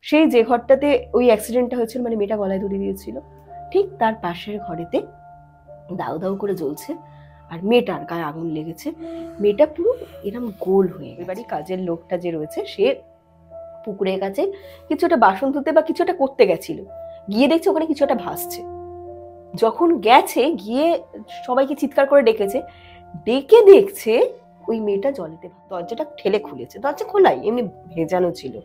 সেই যে ঘরটাতে ওই অ্যাক্সিডেন্টটা হয়েছিল, মানে মেয়েটা গলায় দড়ি দিয়েছিল, ঠিক তার পাশের ঘরেতে দাউ দাউ করে জ্বলছে, আর মেয়েটার গায়ে আগুন লেগেছে। মেয়েটা পুরো এরম গোল হয়ে গেছে। এবারই কাজের লোকটা যে রয়েছে সে পুকুরের কাছে কিছু একটা বাসন ধুতে বা কিছু একটা করতে গেছিল, গিয়ে দেখছে ওখানে কিছু একটা ভাসছে। যখন গেছে গিয়ে সবাইকে চিৎকার করে ডেকেছে, ডেকে দেখছে ওই মেয়েটা জলেতে দরজাটা ঠেলে খুলেছে, দরজা খোলাই এমনি ভেজানো ছিল,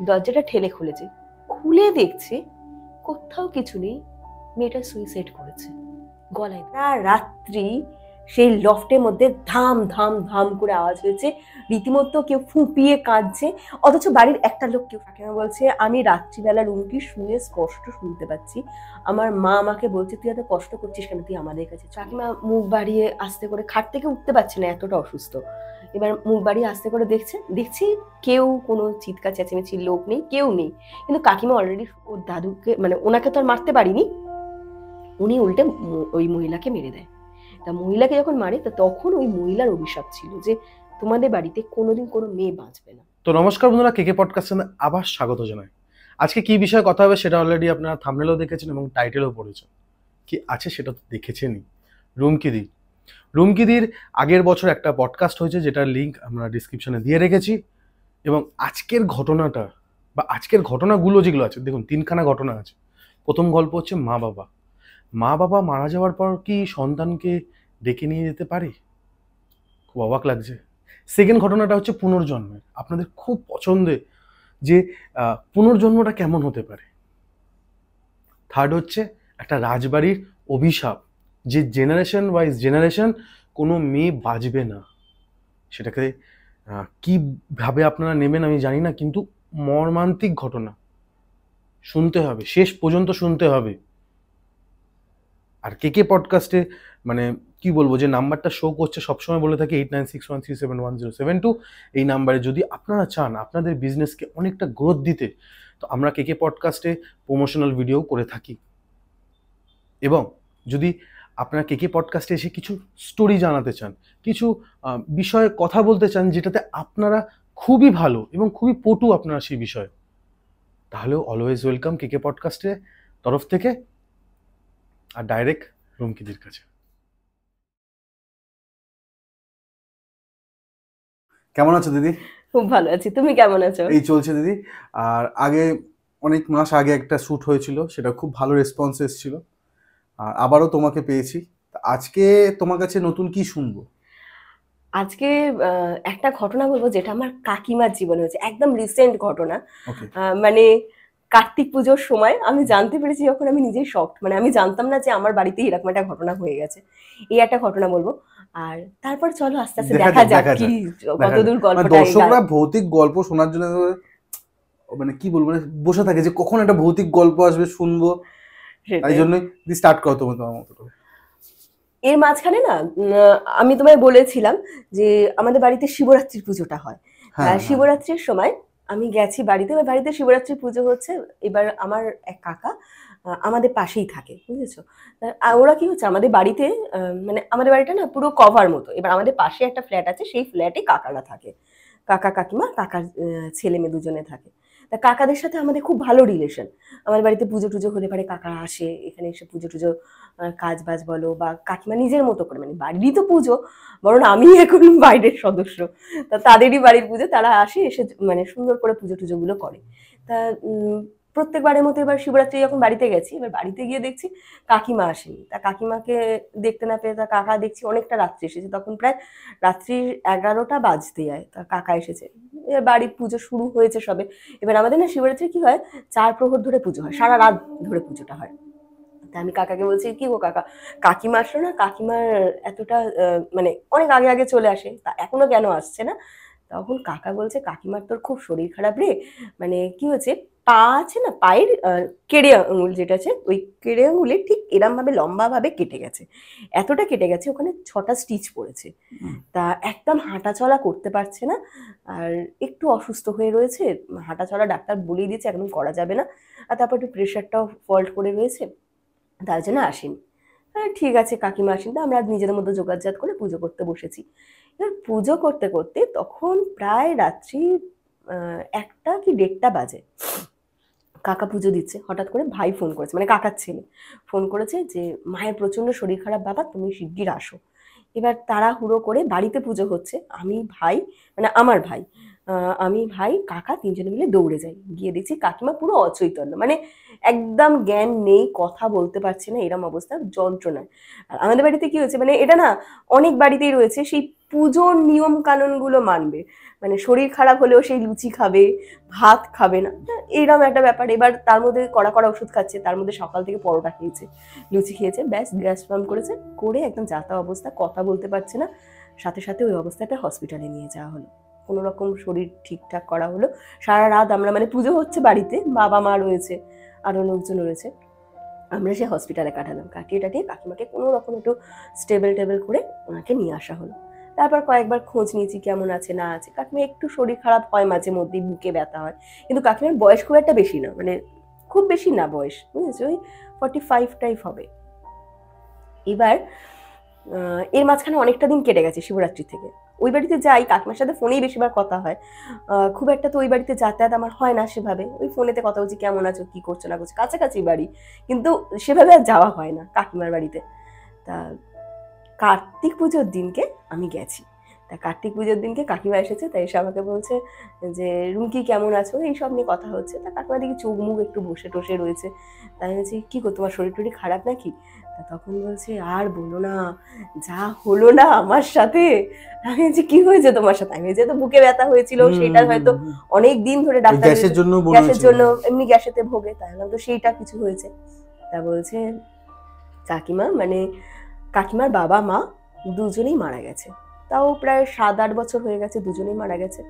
দরজাটা ঠেলে খুলেছে, খুলে দেখছে কোথাও কিছু নেই, মেয়েটা সুইসাইড করেছে গলায়। রাত্রি সেই লফটের মধ্যে ধাম ধাম ধাম করে আওয়াজ হয়েছে, রীতিমতো কেউ ফুঁপিয়ে কাঁদছে, অথচ বাড়ির একটা লোক কেউ। কাকিমা বলছে আমি রাত্রিবেলা রুমকি শুয়ে স্পষ্ট শুনতে পাচ্ছি, আমার মা আমাকে বলছে তুই এত কষ্ট করছিস কেন, তুই আমাদের কাছে। কাকিমা মুখ বাড়িয়ে আস্তে করে খাট থেকে উঠতে পারছে না, এতটা অসুস্থ। এবার মুখ বাড়িয়ে আস্তে করে দেখছি কেউ কোনো চিৎকার চেঁচামেচির লোক নেই, কেউ নেই। কিন্তু কাকিমা অলরেডি ওর দাদুকে, মানে ওনাকে তো আর মারতে পারিনি, উনি উল্টে ওই মহিলাকে মেরে দেয়। তা মহিলাকে যখন মারে তো তখন ওই মহিলার অভিশাপ ছিল যে তোমাদের বাড়িতে কোনোদিন কোনো মেয়ে বাঁচবে না। তো নমস্কার বন্ধুরা, কেকে পডকাস্টে আবার স্বাগত জানাই। আজকে কি বিষয়ে কথা হবে সেটা অলরেডি আপনারা থাম্বনেলও দেখেছেন এবং টাইটেলও পড়েছেন। কি আছে সেটা তো দেখেছেনই। রুমকিদির আগের বছর একটা পডকাস্ট হয়েছে, যেটার লিঙ্ক আমরা ডিসক্রিপশনে দিয়ে রেখেছি। এবং আজকের ঘটনাটা বা আজকের ঘটনাগুলো যেগুলো আছে, দেখুন তিনখানা ঘটনা আছে। প্রথম গল্প হচ্ছে মা বাবা মারা যাওয়ার পর কি সন্তানকে ডেকে নিয়ে যেতে পারে? খুব অবাক লাগছে। সেকেন্ড ঘটনাটা হচ্ছে পুনর্জন্মের, আপনাদের খুব পছন্দের যে পুনর্জন্মটা কেমন হতে পারে। থার্ড হচ্ছে একটা রাজবাড়ির অভিশাপ, যে জেনারেশন ওয়াইজ জেনারেশন কোনো মেয়ে বাঁচবে না। সেটাকে কীভাবে আপনারা নেবেন আমি জানি না, কিন্তু মর্মান্তিক ঘটনা, শুনতে হবে, শেষ পর্যন্ত শুনতে হবে। আর কেকে পডকাস্টে মানে কি বলবো, যে নাম্বারটা শো করছে সবসময় বলে থাকি 8961371072, এই নাম্বারে যদি আপনারা চান আপনাদের বিজনেসকে অনেকটা গ্রোথ দিতে, তো আমরা কেকে পডকাস্টে প্রমোশনাল ভিডিও করে থাকি। এবং যদি আপনারা কেকে পডকাস্টে এসে কিছু স্টোরি জানাতে চান, কিছু বিষয়ে কথা বলতে চান যেটাতে আপনারা খুবই ভালো এবং খুবই পটু আপনারা সেই বিষয়ে, তাহলেও অলওয়েজ ওয়েলকাম কেকে পডকাস্টের তরফ থেকে, আর ডাইরেক্ট রুমকিদির কাছে। কেমন আছো দিদি? খুব ভালো আছি, তুমি কেমন আছো? এই চলছে দিদি। আর আগে অনেক মাস আগে একটা শ্যুট হয়েছিল, সেটা খুব ভালো রেসপন্স এসেছিল, আর আবারও তোমাকে পেয়েছি। আজকে তোমার কাছে নতুন কি শুনবো? আজকে একটা ঘটনা বলবো যেটা আমার কাকিমার জীবনে হয়েছে, একদম রিসেন্ট ঘটনা। মানে কার্তিক পুজোর সময় আমি জানতে পেরেছি, যখন আমি নিজেই শকড, মানে আমি জানতাম না যে আমার বাড়িতে এরকম একটা ঘটনা হয়ে গেছে। এই একটা ঘটনা বলবো, আর তারপর চলো আস্তে আস্তে দেখা যাক কি কতদূর গল্পটা। দর্শকরা ভৌতিক গল্প শোনার জন্য মানে কি বলবো, বসে থাকে যে কখন একটা ভৌতিক গল্প আসবে শুনবো, তাই জন্যই স্টার্ট করো তোমার মতো করে। এর মাঝখানে না আমি তোমায় বলেছিলাম যে আমাদের বাড়িতে শিবরাত্রির পুজোটা হয়। শিবরাত্রির সময় আমি গেছি বাড়িতে, বাড়িতে শিবরাত্রির পুজো হচ্ছে। এবার আমার এক কাকা আমাদের পাশেই থাকে, বুঝেছো? ওরা কি হচ্ছে, আমাদের বাড়িতে মানে আমাদের বাড়িটা না পুরো কভার মতো। এবার আমাদের পাশে একটা ফ্ল্যাট আছে, সেই ফ্ল্যাটে কাকারা থাকে, কাকা কাকিমা, কাকার ছেলে মেয়ে দুজনে থাকে। তা কাকাদের সাথে আমাদের খুব ভালো রিলেশন। আমাদের বাড়িতে পুজো টুজো হলে পারে কাকা আসে, এখানে এসে পুজো টুজো কাজ বাজ বলো, বা কাকিমা নিজের মতো করে, মানে বাড়িরই তো পুজো, বরং আমি এখন বাইরের সদস্য, তা তাদেরই বাড়ির পুজো, তারা আসে, এসে মানে সুন্দর করে পুজো টুজো গুলো করে। তা প্রত্যেকবারের মতো এবার শিবরাত্রি যখন বাড়িতে গেছি, এবার বাড়িতে গিয়ে দেখছি কাকিমা আসেনি। তা কাকিমাকে দেখতে না পেয়ে তা কাকা দেখছি অনেকটা রাত্রি এসেছে, তখন প্রায় রাত্রির 11টা বাজতে যায়, তা কাকা এসেছে। এবার বাড়ির পুজো শুরু হয়েছে সবে। এবার আমাদের না শিবরাত্রি কি হয়, 4 প্রহর ধরে পুজো হয়, সারা রাত ধরে পুজোটা হয়। তা আমি কাকাকে বলছি কি গো কাকা, কাকিমা আসলো না, কাকিমার এতটা মানে অনেক আগে আগে চলে আসে, তা এখনো কেন আসছে না? তখন কাকা বলছে কাকিমার তোর খুব শরীর খারাপ রে, মানে কি হয়েছে, পা আছে না, পায়ের কেড়ে আঙুল যেটা আছে, ওই কেড়ে আঙুলে ঠিক এরম ভাবে লম্বা ভাবে কেটে গেছে, এতটা কেটে গেছে, ওখানে 6টা স্টিচ পড়েছে। তা একদম হাঁটা চলা করতে পারছে না, আর একটু অসুস্থ হয়ে রয়েছে, হাঁটা চলা ডাক্তার বলেই দিয়েছে একদম করা যাবে না, আর তারপর একটু প্রেশারটাও ফল্ট করে রয়েছে, তার জন্য আসেনি। হ্যাঁ ঠিক আছে কাকিমা আসেন, তো আমরা নিজেদের মধ্যে যোগাযোগ করে পুজো করতে বসেছি। এবার পুজো করতে করতে তখন প্রায় রাত্রি 1টা কি 1:30 বাজে। কাকা পুজো দিচ্ছে, হঠাৎ করে ভাই ফোন করেছে, মানে কাকার ছেলে ফোন করেছে যে মায়ের প্রচণ্ড শরীর খারাপ বাবা, তুমি শিগগির আসো। এবার তাড়াহুড়ো করে, বাড়িতে পুজো হচ্ছে, আমি ভাই, মানে আমার ভাই, আমি ভাই কাকা তিনজনে মিলে দৌড়ে যাই, গিয়ে দেখছি কাকিমা পুরো অচৈতন্য, মানে একদম জ্ঞান নেই, কথা বলতে পারছে না, এরম অবস্থা, যন্ত্রণায়। আর আমাদের বাড়িতে কি হয়েছে, মানে এটা না অনেক বাড়িতেই রয়েছে, সেই পুজোর নিয়ম কানুন গুলো মানবে, মানে শরীর খারাপ হলেও সেই লুচি খাবে, ভাত খাবে না, এইরকম একটা ব্যাপার। এবার তার মধ্যে কড়া কড়া ওষুধ খাচ্ছে, তার মধ্যে সকাল থেকে পরোটা খেয়েছে, লুচি খেয়েছে, ব্যাস গ্যাস ফার্ম করেছে, করে একদম যাতা অবস্থা, কথা বলতে পারছে না। সাথে সাথে ওই অবস্থাতে হসপিটালে নিয়ে যাওয়া হলো, কোনো রকম শরীর ঠিকঠাক করা হলো। সারা রাত আমরা, মানে পুজো হচ্ছে বাড়িতে, বাবা মা রয়েছে, আরও লোকজন রয়েছে, আমরা সে হসপিটালে কাটালাম, কাটিয়ে টাটিয়ে কাকিমাকে কোনো রকম একটু স্টেবল করে ওনাকে নিয়ে আসা হলো। তারপর কয়েকবার খোঁজ নিয়েছি কেমন আছে না আছে, কাকিমা একটু শরীর খারাপ হয় মাঝে মধ্যে, বুকে ব্যথা হয়, কিন্তু কাকিমার বয়স খুব একটা বেশি না, মানে খুব বেশি না বয়স, বুঝেছো, ওই 45 টাইপ হবে। এবার এর মাঝখানে অনেকটা দিন কেটে গেছে শিবরাত্রি থেকে, ওই বাড়িতে যাই, কাকিমার সাথে ফোনেই বেশিরভাগ কথা হয়, খুব একটা তো ওই বাড়িতে যাতায়াত আমার হয় না সেভাবে, ওই ফোনেতে কথা বলছি, কেমন আছো, কি করছো না করছো, কাছাকাছি বাড়ি, কিন্তু সেভাবে আর যাওয়া হয় না কাকিমার বাড়িতে। তা কার্তিক পুজোর দিনকে আমি গেছি, তা কার্তিক পুজোর দিনকে কাকিমা এসেছে, তাই এসে আমাকে বলছে যে রুমকি কেমন আছো, এইসব নিয়ে কথা হচ্ছে। তা কাকিমা দেখি চোখ মুখ একটু বসে টসে রয়েছে, তাই বলছি কী গো, তোমার শরীর টরীর খারাপ নাকি? তা তখন বলছে আর বলো না, যা হলো না আমার সাথে। আমি বলছি কি হয়েছে তোমার সাথে? আমি যেহেতু বুকে ব্যথা হয়েছিল, সেটা হয়তো অনেক দিন ধরে ডাক্তার, গ্যাসের জন্য, এমনি গ্যাসেতে ভোগে, তাই আমি তো সেইটা কিছু হয়েছে। তা বলছে কাকিমা, মানে কাকিমার বাবা মা দুজনেই মারা গেছে, তাও প্রায় 7-8 বছর হয়ে গেছে, দুজনেই মারা গেছে।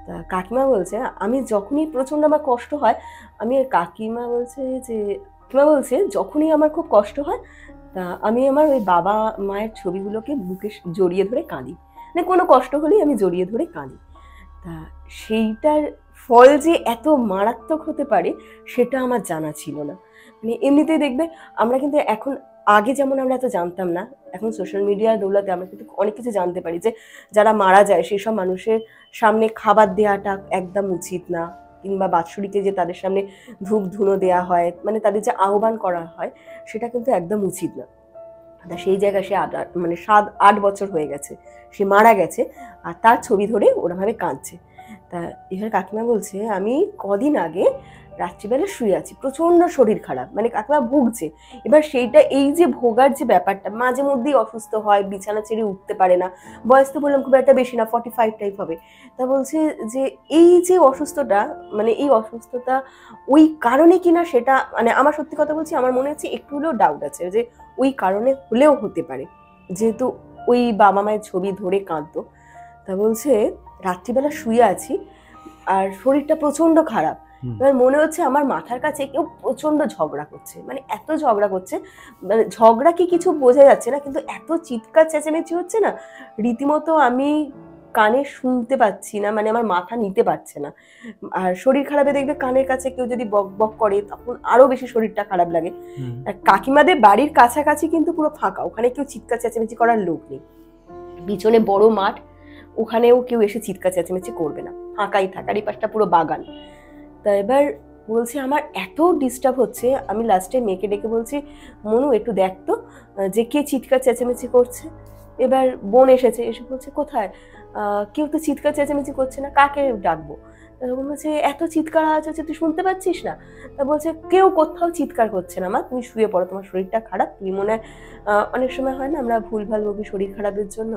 তা কাকিমা বলছে আমি যখনই প্রচণ্ড আমার কষ্ট হয়, আমি কাকিমা বলছে যে কাকিমা বলছে যখনই আমার খুব কষ্ট হয়, তা আমি আমার ওই বাবা মায়ের ছবিগুলোকে বুকে জড়িয়ে ধরে কাঁদি, মানে কোনো কষ্ট হলেই আমি জড়িয়ে ধরে কাঁদি। তা সেইটার ফল যে এত মারাত্মক হতে পারে সেটা আমার জানা ছিল না। মানে এমনিতেই দেখবে আমরা কিন্তু এখন, আগে যেমন আমরা এত জানতাম না, এখন সোশ্যাল মিডিয়ার দৌলতে আমরা কিন্তু অনেক কিছু জানতে পারি, যে যারা মারা যায় সেই সব মানুষের সামনে খাবার দেওয়াটা একদম উচিত না, কিংবা বাৎসরিকে যে তাদের সামনে ধূপ ধুনো দেওয়া হয়, মানে তাদের যে আহ্বান করা হয়, সেটা কিন্তু একদম উচিত না। তা সেই জায়গায় সে মানে 7-8 বছর হয়ে গেছে, সে মারা গেছে, আর তার ছবি ধরে ওরমভাবে কাঁদছে। তা এবার কাকিমা বলছে আমি কদিন আগে রাত্রিবেলা শুয়ে আছি, প্রচণ্ড শরীর খারাপ, মানে কাকিমা ভুগছে। এবার সেইটা, এই যে ভোগার যে ব্যাপারটা, মাঝে মধ্যেই অসুস্থ হয়, বিছানা ছেড়ে উঠতে পারে না, বয়স তো বললাম খুব একটা বেশি না, 45 টাইপ হবে। তা বলছে যে এই যে অসুস্থতা, মানে এই অসুস্থতা ওই কারণে কিনা, সেটা মানে আমার সত্যি কথা বলছি, আমার মনে হচ্ছে একটু হলেও ডাউট আছে যে ওই কারণে হলেও হতে পারে, যেহেতু ওই বাবা মায়ের ছবি ধরে কাঁদতো। তা বলছে রাত্রিবেলা শুয়ে আছি আর শরীরটা প্রচন্ড খারাপ, এবার মনে হচ্ছে আমার মাথার কাছে কেউ প্রচন্ড ঝগড়া করছে, মানে এত ঝগড়া করছে, মানে ঝগড়া কি কিছু বোঝা যাচ্ছে না, কিন্তু এত চিৎকার চেঁচামেচি হচ্ছে না, রীতিমতো আমি কানে শুনতে পাচ্ছি না, মানে আমার মাথা নিতে পারছে না। আর শরীর খারাপে দেখবে কানের কাছে কেউ যদি বক বক করে, তখন আরো বেশি শরীরটা খারাপ লাগে। আর কাকিমাদের বাড়ির কাছাকাছি কিন্তু পুরো ফাঁকা, ওখানে কেউ চিৎকার চেঁচামেচি করার লোক নেই, পিছনে বড় মাঠ, ওখানেও কেউ এসে চিৎকার চেঁচামেচি করবে না, ফাঁকাই থাকার, এই পাশটা পুরো বাগান। তা এবার বলছে আমার এত ডিস্টার্ব হচ্ছে, আমি লাস্টে মেয়েকে ডেকে বলছি মনু একটু দেখ তো যে কে চিৎকার চেঁচামেচি করছে। এবার বোন এসেছে, এসে বলছে কোথায়, কেউ তো চিৎকার চেঁচামেচি করছে না, কাকে ডাকবো? তখন বলছে এত চিৎকার আওয়াজ হচ্ছে, তুই শুনতে পাচ্ছিস না? তা বলছে কেউ কোথাও চিৎকার করছে না মা, তুমি শুয়ে পড়ো, তোমার শরীরটা খারাপ, তুমি মনে হয় অনেক সময় হয় না আমরা ভুলভাল বকি শরীর খারাপের জন্য,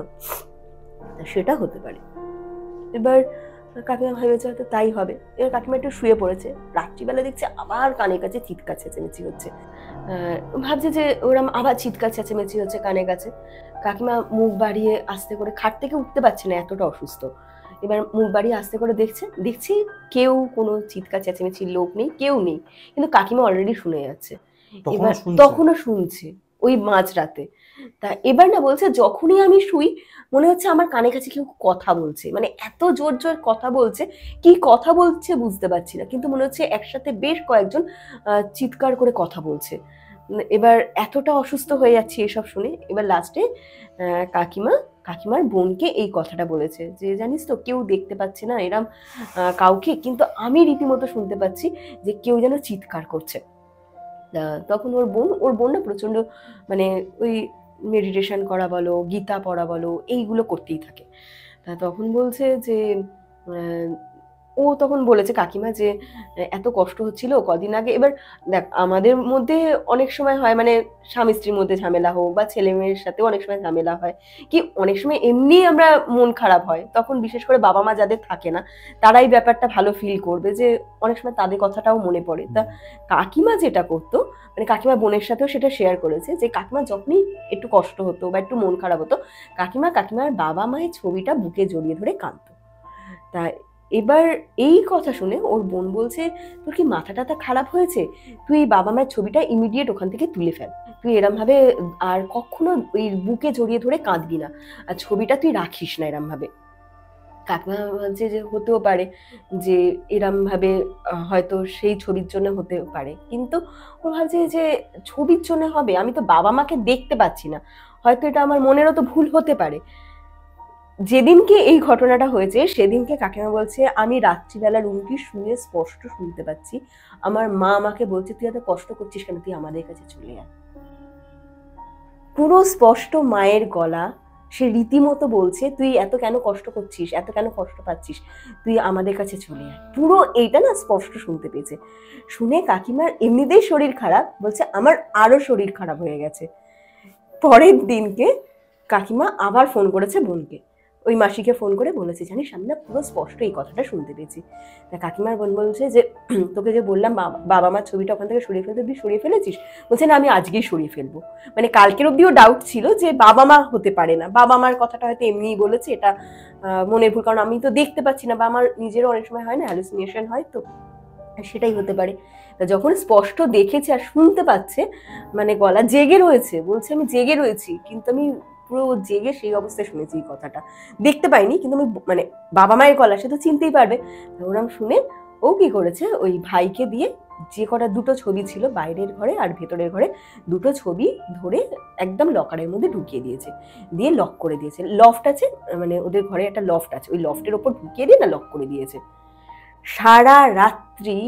সেটা হতে পারে। এবার কাকিমা ভেবেছে হয়তো তাই হবে, এবার কাকিমা একটু শুয়ে পড়েছে, রাত্রিবেলা দেখছে আবার কানের কাছে চিৎকার চেঁচামেচি হচ্ছে, ভাবছে যে ওরম আবার চিৎকার চেঁচামেচি হচ্ছে কানের কাছে। কাকিমা মুখ বাড়িয়ে আস্তে করে, খাট থেকে উঠতে পারছে না, এতটা অসুস্থ। এবার মুখ বাড়িয়ে আস্তে করে দেখছি কেউ কোনো চিৎকার চেঁচামেচির লোক নেই, কেউ নেই, কিন্তু কাকিমা অলরেডি শুনে যাচ্ছে, এবার তখনও শুনছে ওই মাঝরাতে। তা এবার না বলছে যখনই আমি শুই মনে হচ্ছে আমার কানে কাছে কেউ কথা বলছে, মানে এত জোর জোর কথা বলছে, কি কথা বলছে বুঝতে পারছি না, কিন্তু মনে হচ্ছে একসাথে বেশ কয়েকজন চিৎকার করে কথা বলছে। এবার এতটা অসুস্থ হয়ে যাচ্ছি এসব শুনে, এবার লাস্টে কাকিমা কাকিমার বোনকে এই কথাটা বলেছে যে জানিস তো কেউ দেখতে পাচ্ছে না এরম কাউকে, কিন্তু আমি রীতিমতো শুনতে পাচ্ছি যে কেউ যেন চিৎকার করছে। তখন ওর বোন না প্রচন্ড মানে ওই মেডিটেশন করা বলো, গীতা পড়া বলো, এইগুলো করতেই থাকে। তখন বলছে যে আহ, ও তখন বলেছে কাকিমা যে এত কষ্ট হচ্ছিল কদিন আগে। এবার দেখ আমাদের মধ্যে অনেক সময় হয় মানে স্বামী স্ত্রীর মধ্যে ঝামেলা হোক বা ছেলে মেয়ের সাথেও অনেক সময় ঝামেলা হয়, কি অনেক সময় এমনি আমরা মন খারাপ হয়, তখন বিশেষ করে বাবা মা যাদের থাকে না তারাই ব্যাপারটা ভালো ফিল করবে যে অনেক সময় তাদের কথাটাও মনে পড়ে। তা কাকিমা যেটা করতো, মানে কাকিমা বোনের সাথেও সেটা শেয়ার করেছে যে কাকিমা যখনই একটু কষ্ট হতো বা একটু মন খারাপ হতো, কাকিমার বাবা মায়ের ছবিটা বুকে জড়িয়ে ধরে কাঁদতো। তা এবার এই কথা শুনে ওর বোন বলছে তোর কি মাথা টাথা খারাপ হয়েছে, তুই বাবা মায়ের ছবিটা ইমিডিয়েট ওখান থেকে তুলে ফেল, তুই এরম ভাবে আর কখনো ওই বুকে জড়িয়ে ধরে কাঁদবি না, আর ছবিটা তুই রাখিস না এরম ভাবে। কাকিমা বলছে যে হতেও পারে যে এরম ভাবে হয়তো সেই ছবির জন্য হতে পারে, কিন্তু ও ভাবছে যে ছবির জন্য হবে, আমি তো বাবা মাকে দেখতে পাচ্ছি না, হয়তো এটা আমার মনেরও তো ভুল হতে পারে। যেদিনকে এই ঘটনাটা হয়েছে সেদিনকে কাকিমা বলছে আমি রাত্রিবেলা রুমকি শুয়ে স্পষ্ট শুনতে পাচ্ছি আমার মা আমাকে বলছে তুই এত কষ্ট করছিস কেন, তুই আমাদের কাছে চলে আয়। পুরো স্পষ্ট মায়ের গলা, সে রীতিমতো বলছে তুই এত কেন কষ্ট করছিস, এত কেন কষ্ট পাচ্ছিস, তুই আমাদের কাছে চলে আয়। পুরো এইটা না স্পষ্ট শুনতে পেয়েছে। শুনে কাকিমার এমনিতেই শরীর খারাপ, বলছে আমার আরো শরীর খারাপ হয়ে গেছে। পরের দিনকে কাকিমা আবার ফোন করেছে বোনকে, ওই মাসিকে ফোন করে বলেছে জানিস আমি না পুরো স্পষ্ট এই কথাটা শুনতে পেয়েছি। তা কাকিমার বোন বলছে যে তোকে যে বললাম বাবা মার ছবিটা ওখান থেকে সরিয়ে ফেলতে, তুই সরিয়ে ফেলেছিস? বলছে না আমি আজকেই সরিয়ে ফেলবো। মানে কালকের অব্দিও ডাউট ছিল যে বাবা মা হতে পারে না, বাবা মার কথাটা হয়তো এমনিই বলেছে, এটা মনের ভুল, কারণ আমি তো দেখতে পাচ্ছি না বা আমার নিজেরও অনেক সময় হয় না হ্যালুসিনেশন হয়, তো সেটাই হতে পারে। তা যখন স্পষ্ট দেখেছে আর শুনতে পাচ্ছে, মানে গলা জেগে রয়েছে, বলছে আমি জেগে রয়েছি কিন্তু আমি পুরো জেগে সেই অবস্থায় শুনেছি এই কথাটা, দেখতে পাইনি কিন্তু আমি মানে বাবা মায়ের গলা সে তো চিনতেই পারবে। ওরম শুনে ও কি করেছে ওই ভাইকে দিয়ে যে কটা দুটো ছবি ছিল বাইরের ঘরে আর ভেতরের ঘরে, দুটো ছবি ধরে একদম লকারের মধ্যে ঢুকিয়ে দিয়েছে, দিয়ে লক করে দিয়েছে। লফট আছে, মানে ওদের ঘরে একটা লফট আছে, ওই লফটের ওপর ঢুকিয়ে দিয়ে না লক করে দিয়েছে। সারা রাত্রি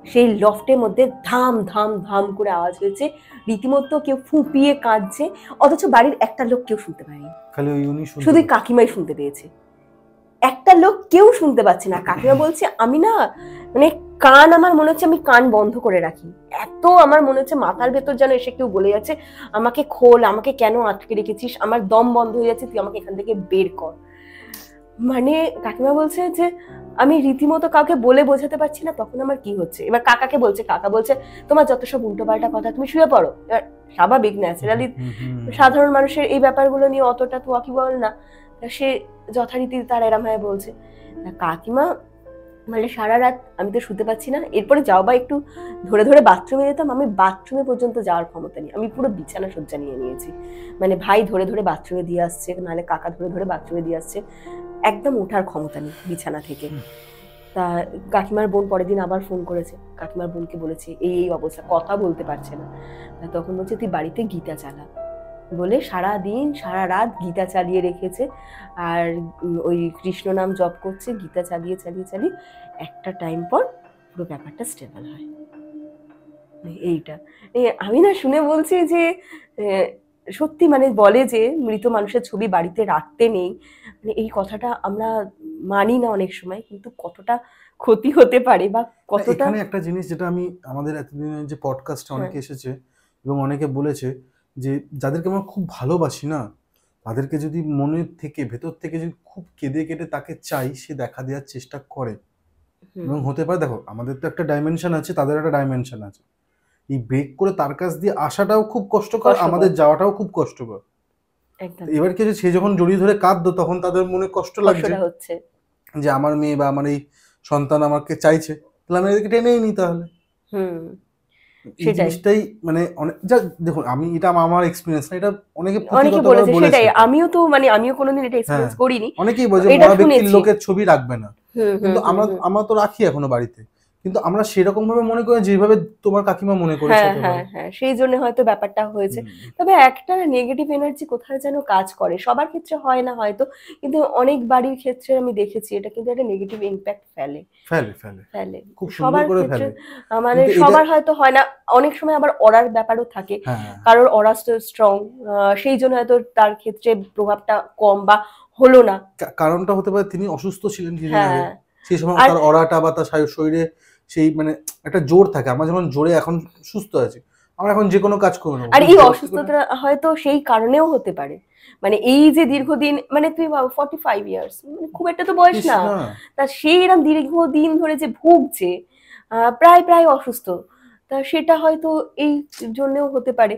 সেই লফটের মধ্যে ধাম ধাম ধাম করে আওয়াজ হয়েছে, রীতিমতো কেউ ফুঁপিয়ে কাঁদছে, অথচ বাড়ির একটা লোক কেউ শুনতে পায়নি, খালি ওই উনি শুধু কাকিমাই শুনতে পেয়েছে। একটা লোক কেউ শুনতে পাচ্ছে না। কাকিমা বলছে আমি না মানে কান আমার মনে হচ্ছে আমি কান বন্ধ করে রাখি, এত আমার মনে হচ্ছে মাথার ভেতর যেন এসে কেউ বলে যাচ্ছে আমাকে খোল, আমাকে কেন আটকে রেখেছিস, আমার দম বন্ধ হয়ে যাচ্ছে, তুই আমাকে এখান থেকে বের কর। মানে কাকিমা বলছে যে আমি রীতিমতো কাউকে বলে বোঝাতে পারছি না তখন আমার কি হচ্ছে। এবার কাকাকে বলছে, কাকা বলছে তোমার যত সব উল্টো পাল্টা কথা, তুমি শুয়ে পড়ো। এবার স্বাভাবিক ন্যাচারালি সাধারণ মানুষের এই ব্যাপারগুলো নিয়ে অতটা তো ওয়াকিবহাল না, সে যথারীতি তার এরম হয়ে বলছে। কাকিমা মানে সারা রাত আমি তো শুতে পাচ্ছি না, এরপরে যাও বা একটু ধরে ধরে বাথরুমে যেতাম, আমি বাথরুমে পর্যন্ত যাওয়ার ক্ষমতা নেই, আমি পুরো বিছানা সজ্জা নিয়ে নিয়েছি, মানে ভাই ধরে ধরে বাথরুমে দিয়ে আসছে, নাহলে কাকা ধরে ধরে বাথরুমে দিয়ে আসছে, একদম ওঠার ক্ষমতা নেই বিছানা থেকে। তা কাকিমার বোন পরের দিন আবার ফোন করেছে, কাকিমার বোনকে বলেছে এই এই অবস্থা, কথা বলতে পারছে না। তখন বলছে তুই বাড়িতে গীতা চালা, বলে সারা দিন সারা রাত গীতা চালিয়ে রেখেছে, আর ওই কৃষ্ণ নাম জপ করছে, গীতা চালিয়ে চালিয়ে চালিয়ে একটা টাইম পর পুরো ব্যাপারটা স্টেবল হয়। এইটা আমি না শুনে বলছি যে সত্যি মানে বলে যে মৃত মানুষের ছবি বাড়িতে রাখতে নেই, মানে এই কথাটা আমরা মানি না অনেক সময়, কিন্তু কতটা ক্ষতি হতে পারে বা কতটা। এখানে একটা জিনিস যেটা আমি আমাদের এতদিনের যে পডকাস্টে অনেকে এসেছে এবং অনেকে বলেছে যে যাদেরকে আমরা খুব ভালোবাসি না, তাদেরকে যদি মনের থেকে ভেতর থেকে যদি খুব কেঁদে কেটে তাকে চাই, সে দেখা দেওয়ার চেষ্টা করে। এবং হতে পারে দেখো আমাদের তো একটা ডাইমেনশন আছে, তাদের একটা ডাইমেনশন আছে, এই ব্রেক করে তার কাছ দিয়ে আসাটাও খুব কষ্টকর, আমাদের যাওয়াটাও খুব কষ্টকর। এবার কি সে যখন জড়িয়ে ধরে কাঁদতো তখন তাদের মনে কষ্ট লাগছে যে আমার মেয়ে বা আমার এই সন্তান আমাকে চাইছে, তাহলে আমি এদেরকে টেনেই নি। তাহলে এই জিনিসটাই মানে অনেক যা দেখুন, আমি এটা আমার এক্সপেরিয়েন্স না, এটা অনেকে বলেছে, সেটাই আমিও তো মানে আমিও কোনোদিন এটা এক্সপেরিয়েন্স করিনি। অনেকেই বলে মরা ব্যক্তির লোকের ছবি রাখবে না, কিন্তু আমরা তো রাখি এখনো বাড়িতে, কিন্তু আমরা সেরকম ভাবে মনে করি যেভাবে তোমার কাকিমা মনে করেছে হ্যাঁ হতে হ্যাঁ পারে। হ্যাঁ, সেই জন্য হয়তো ব্যাপারটা হয়েছে। তবে একটা নেগেটিভ এনার্জি কোথায় যেন কাজ করে, সবার ক্ষেত্রে হয় না হয়তো, কিন্তু অনেক বাড়ির ক্ষেত্রে আমি দেখেছি এটা কিন্তু একটা নেগেটিভ ইম্প্যাক্ট ফেলে। ফেলে ফেলে ফেলে খুব সুন্দর সবার করে ক্ষেত্রে। ফেলে। মানে কিন্তু এটা সবার হয়তো হয় না, অনেক সময় আবার অরার ব্যাপারও থাকে, হ্যাঁ, কারোর অরা স্ট্রং, সেই জন্য হয়তো তার ক্ষেত্রে প্রভাবটা কম বা হলো না। কারণটা হতে পারে তিনি অসুস্থ ছিলেন কিছুদিন আগে, হ্যাঁ। সেই সময় আর তার অরাটা বা তার শরীরে সেই মানে একটা জোর থাকে। আমরা যেমন জোরে এখন সুস্থ আছি, আমরা এখন যে কোনো কাজ করে নেবো, আর ওই এই জোর থেকে ওটা অসুস্থতা হয়তো সেই কারণেও হতে পারে, মানে এই যে দীর্ঘদিন, মানে তুই ভাব 45 ইয়ার্স, খুব একটা তো বয়স ইস না, না। তা সে এরকম দীর্ঘদিন ধরে যে ভুগছে, প্রায় প্রায় অসুস্থ, তা সেটা হয়তো এই জন্যও হতে পারে,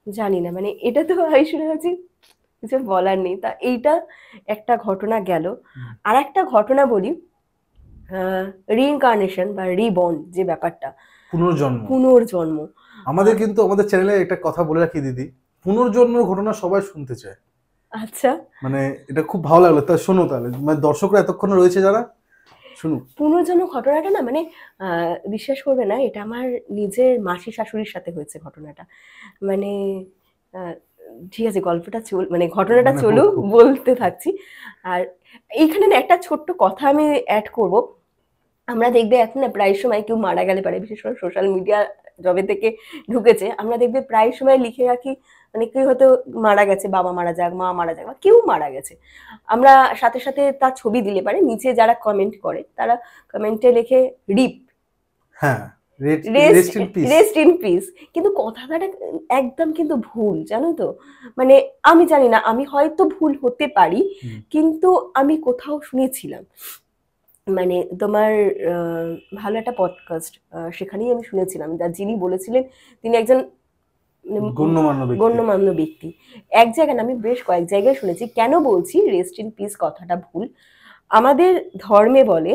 জানি না, মানে এটা তো আইসুরে হচ্ছে কিছু বলার নেই। তা এইটা একটা ঘটনা গেল। হুম। আর একটা ঘটনা বলি, রিইনকার্নেশন বা রিবর্ন যে ব্যাপারটা, পুনর্জন্ম। পুনর্জন্ম। আমাদের আহ, কিন্তু আমাদের চ্যানেলে একটা কথা বলে রাখি দিদি, পুনর্জন্মের ঘটনা সবাই শুনতে চায়। আচ্ছা, মানে এটা খুব ভালো লাগলো, তা শোনো তাহলে, মানে দর্শকরা এতক্ষণ রয়েছে যারা, শুনুক। পুনর্জন্ম ঘটনাটা না, মানে বিশ্বাস করবে না, এটা আমার নিজের মাসি শাশুড়ির সাথে হয়েছে ঘটনাটা। মানে আহ, ঠিক আছে, গল্পটা মানে ঘটনাটা মানে হোক চলুক, হোক। বলতে থাকছি। আর এইখানে না একটা ছোট্ট কথা আমি অ্যাড করব। আমরা দেখবে এখন না প্রায় সময় কেউ মারা গেলে পারে, বিশেষ করে সোশ্যাল মিডিয়া যবে থেকে ঢুকেছে, আমরা দেখবে প্রায় সময় লিখে রাখি, মানে কেউ হয়তো মারা গেছে, বাবা মারা যাক, মা মারা যাক, বা কেউ মারা গেছে, আমরা সাথে সাথে তার ছবি দিলে পারে, নিচে যারা কমেন্ট করে তারা কমেন্টে লেখে রিপ, হ্যাঁ, rest, rest in peace. Rest in peace. কিন্তু কথাটা একদম কিন্তু ভুল, জানো তো। মানে আমি জানি না, আমি হয়তো ভুল হতে পারি, কিন্তু আমি কোথাও শুনেছিলাম, মানে তোমার আহ, ভালো একটা পডকাস্ট, সেখানেই আমি শুনেছিলাম, যিনি বলেছিলেন তিনি একজন মানে গণ্যমান্য ব্যক্তি। গণ্যমান্য ব্যক্তি। এক জায়গায় না, আমি বেশ কয়েক জায়গায় শুনেছি। কেন বলছি রেস্ট ইন পিস কথাটা ভুল, আমাদের ধর্মে বলে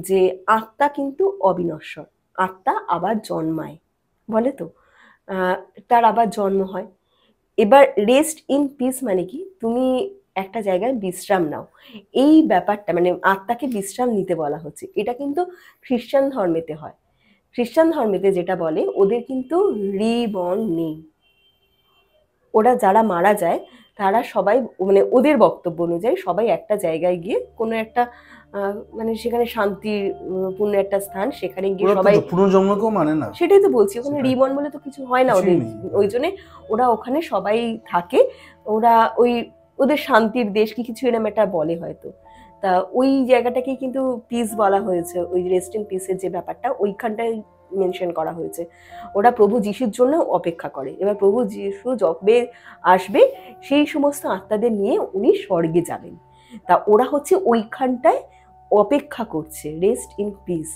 যে আত্মা কিন্তু অবিনশ্বর, আত্মা আবার জন্মায়, বলে তো, আহ, তার আবার জন্ম হয়। এবার রেস্ট ইন পিস মানে কি, তুমি একটা জায়গায় বিশ্রাম নাও, এই ব্যাপারটা মানে আত্মাকে বিশ্রাম নিতে বলা হচ্ছে, এটা কিন্তু খ্রিস্টান ধর্মেতে হয়। খ্রিস্টান ধর্মেতে যেটা বলে, ওদের কিন্তু রিবর্ন নেই, ওরা যারা মারা যায় তারা সবাই, মানে ওদের বক্তব্য অনুযায়ী সবাই একটা জায়গায় গিয়ে কোনো একটা মানে সেখানে শান্তির পূর্ণ একটা স্থান, সেখানে গিয়ে ওরা তো সবাই, পুনর্জন্মকেও মানে না। সেটাই তো বলছি, ওখানে সেটাই, রিবন বলে তো কিছু হয় না কিছুই ওদের, নেই। ওই জন্য ওরা ওখানে সবাই থাকে, ওরা ওই ওদের শান্তির দেশ কি কিছু এরকম একটা বলে হয়তো। তা ওই জায়গাটাকেই কিন্তু পিস বলা হয়েছে, ওই রেস্ট ইন পিসের যে ব্যাপারটা ওইখানটায় মেনশন করা হয়েছে। ওরা প্রভু যিশুর জন্য অপেক্ষা করে, এবার প্রভু যিশু যবে আসবে সেই সমস্ত আত্মাদের নিয়ে উনি স্বর্গে যাবেন, তা ওরা হচ্ছে ওইখানটায় অপেক্ষা করছে, রেস্ট ইন পিস,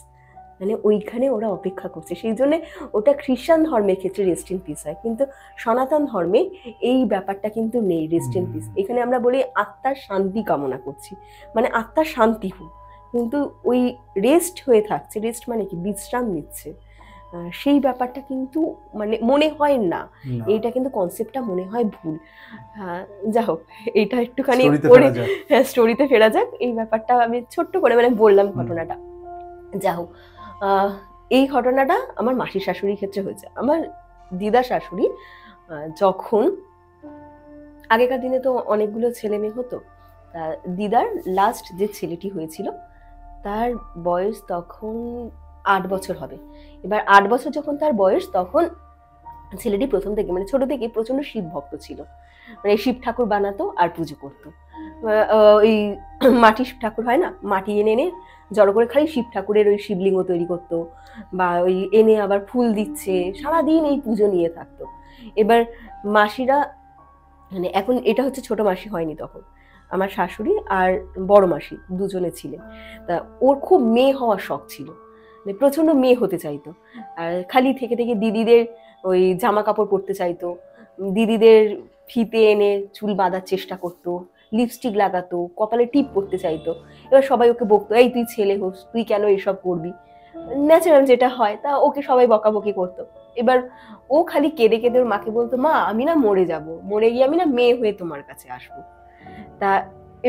মানে ওইখানে ওরা অপেক্ষা করছে, সেই জন্য ওটা খ্রিস্টান ধর্মের ক্ষেত্রে রেস্ট ইন পিস হয়, কিন্তু সনাতন ধর্মে এই ব্যাপারটা কিন্তু নেই, রেস্ট ইন পিস। এখানে আমরা বলি আত্মার শান্তি কামনা করছি, মানে আত্মার শান্তি হোক, কিন্তু ওই রেস্ট হয়ে থাকছে, রেস্ট মানে কি বিশ্রাম নিচ্ছে, সেই ব্যাপারটা কিন্তু মানে মনে হয় না, না, এইটা কিন্তু কনসেপ্টটা মনে হয় ভুল। যা হোক, এইটা একটুখানি স্টোরিতে পরে ফেরা যাক। স্টোরিতে ফেরা যাক, এই ব্যাপারটা আমি ছোট্ট করে মানে বললাম ঘটনাটা। যা হোক, আহ, এই ঘটনাটা আমার মাসির শাশুড়ির ক্ষেত্রে হয়েছে। আমার দিদা শাশুড়ি যখন, আগেকার দিনে তো অনেকগুলো ছেলে মেয়ে হতো, তা দিদার লাস্ট যে ছেলেটি হয়েছিল তার বয়স তখন 8 বছর হবে। এবার 8 বছর যখন তার বয়স, তখন ছেলেটি প্রথম থেকে মানে ছোট থেকে প্রচন্ড শিব ভক্ত ছিল, মানে শিব ঠাকুর বানাতো আর পুজো করতো। ওই মাটির ঠাকুর হয় না, মাটি এনে এনে জড়ো করে খালি শিব ঠাকুরের ওই শিবলিঙ্গ তৈরি করতো, বা ওই এনে আবার ফুল দিচ্ছে, সারাদিন এই পুজো নিয়ে থাকতো। এবার মাসিরা, মানে এখন এটা হচ্ছে ছোট মাসি হয়নি তখন, আমার শাশুড়ি আর বড় মাসি দুজনে ছিলেন। তা ওর খুব মেয়ে হওয়ার শখ ছিল, মানে প্রচন্ড মেয়ে হতে চাইতো, আর খালি থেকে থেকে দিদিদের ওই জামা কাপড় পরতে চাইতো, দিদিদের ফিতে এনে চুল বাঁধার চেষ্টা করতো, লিপস্টিক লাগাতো, কপালে টিপ পরতে চাইতো। এবার সবাই ওকে বকতো, এই তুই ছেলে হোস, তুই কেন এসব করবি, ন্যাচারাল যেটা হয়, তা ওকে সবাই বকাবকি করতো। এবার ও খালি কেঁদে কেঁদে ওর মাকে বলতো, মা আমি না মরে যাব, মরে গিয়ে আমি না মেয়ে হয়ে তোমার কাছে আসবো। তা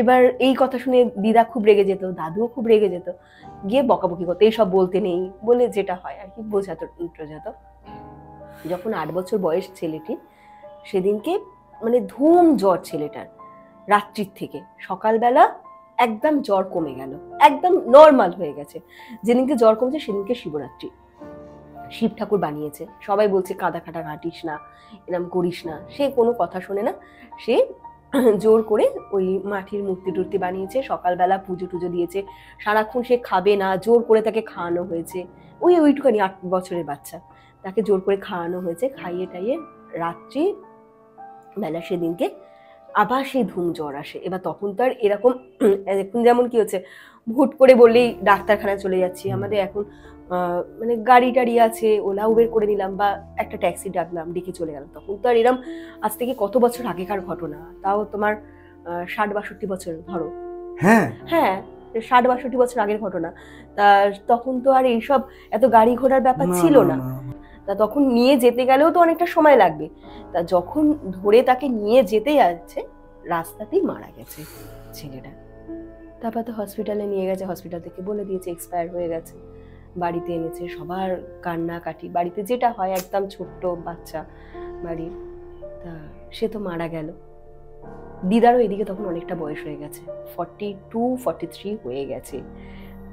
এবার এই কথা শুনে দিদা খুব রেগে যেত, দাদুও খুব রেগে যেত, গিয়ে বকাবকি করতো, এইসব বলতে নেই বলে, যেটা হয় আর কি, বোঝাতো টোঝাতো। যখন 8 বছর বয়স ছেলেটি, সেদিনকে মানে ধুম জ্বর ছেলেটার, রাত্রির থেকে সকালবেলা একদম জ্বর কমে গেল, একদম নর্মাল হয়ে গেছে। যেদিনকে জ্বর কমেছে সেদিনকে শিবরাত্রি, শিব ঠাকুর বানিয়েছে, সবাই বলছে কাদা কাটা ঘাটিস না, এরম করিস না, সে কোনো কথা শোনে না, সে জোর করে ওই মাটির মূর্তি টুর্তি বানিয়েছে, সকালবেলা পুজো টুজো দিয়েছে, সারাক্ষণ সে খাবে না, জোর করে তাকে খাওয়ানো হয়েছে, ওইটুখানি 8 বছরের বাচ্চা, তাকে জোর করে খাওয়ানো হয়েছে, খাইয়ে টাইয়ে রাত্রি বেলা সেদিনকে আবার সেই ধুম জ্বর আসে। এবার তখন তো আর এরকম এখন যেমন কি হচ্ছে, হুট করে বললেই ডাক্তারখানায় চলে যাচ্ছি, আমাদের এখন মানে গাড়ি টাড়ি আছে, ওলা উবের করে নিলাম বা একটা ট্যাক্সি ডাকলাম, ডেকে চলে গেলাম। তখন তো আর এরম, আজ থেকে কত বছর আগেকার ঘটনা, তাও তোমার 60-62 বছর ধরো, হ্যাঁ হ্যাঁ 60-62 বছর আগের ঘটনা। তা তখন তো আর এইসব এত গাড়ি ঘোড়ার ব্যাপার ছিল না। তা তখন নিয়ে যেতে গেলেও তো অনেকটা সময় লাগবে। তা যখন ধরে তাকে নিয়ে যেতে যাচ্ছে, রাস্তাতেই মারা গেছে ছেলেটা। তারপর তো হসপিটালে নিয়ে গেছে, হসপিটাল থেকে বলে দিয়েছে এক্সপায়ার হয়ে গেছে। বাড়িতে এনেছে, সবার কান্নাকাটি, বাড়িতে যেটা হয়, একদম ছোট্ট বাচ্চা বাড়ির, তা সে তো মারা গেল। দিদারও এদিকে তখন অনেকটা বয়স হয়ে গেছে, 42-43 হয়ে গেছে।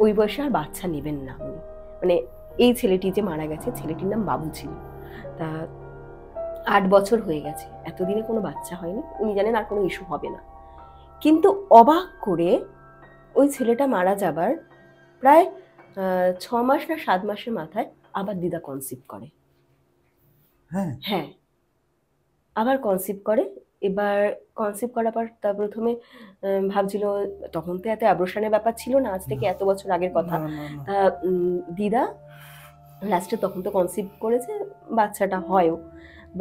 ওই বয়সে আর বাচ্চা নেবেন না উনি, মানে এই ছেলেটি যে মারা গেছে, ছেলেটির নাম বাবু ছিল। তা 8 বছর হয়ে গেছে, এতদিনে কোনো বাচ্চা হয়নি, উনি জানেন আর কোনো ইস্যু হবে না। কিন্তু অবাক করে ওই ছেলেটা মারা যাবার প্রায় 6 মাস না 7 মাসের মাথায় আবার দিদা কনসিভ করে। হ্যাঁ, আবার কনসিভ করে। এবার কনসিভ করার পর তা প্রথমে ভাবছিল, তখন তো এত অ্যাবর্শনের ব্যাপার ছিল না, আজ থেকে এত বছর আগের কথা। তা দিদা লাস্টে তখন তো কনসিভ করেছে, বাচ্চাটা হয়ও।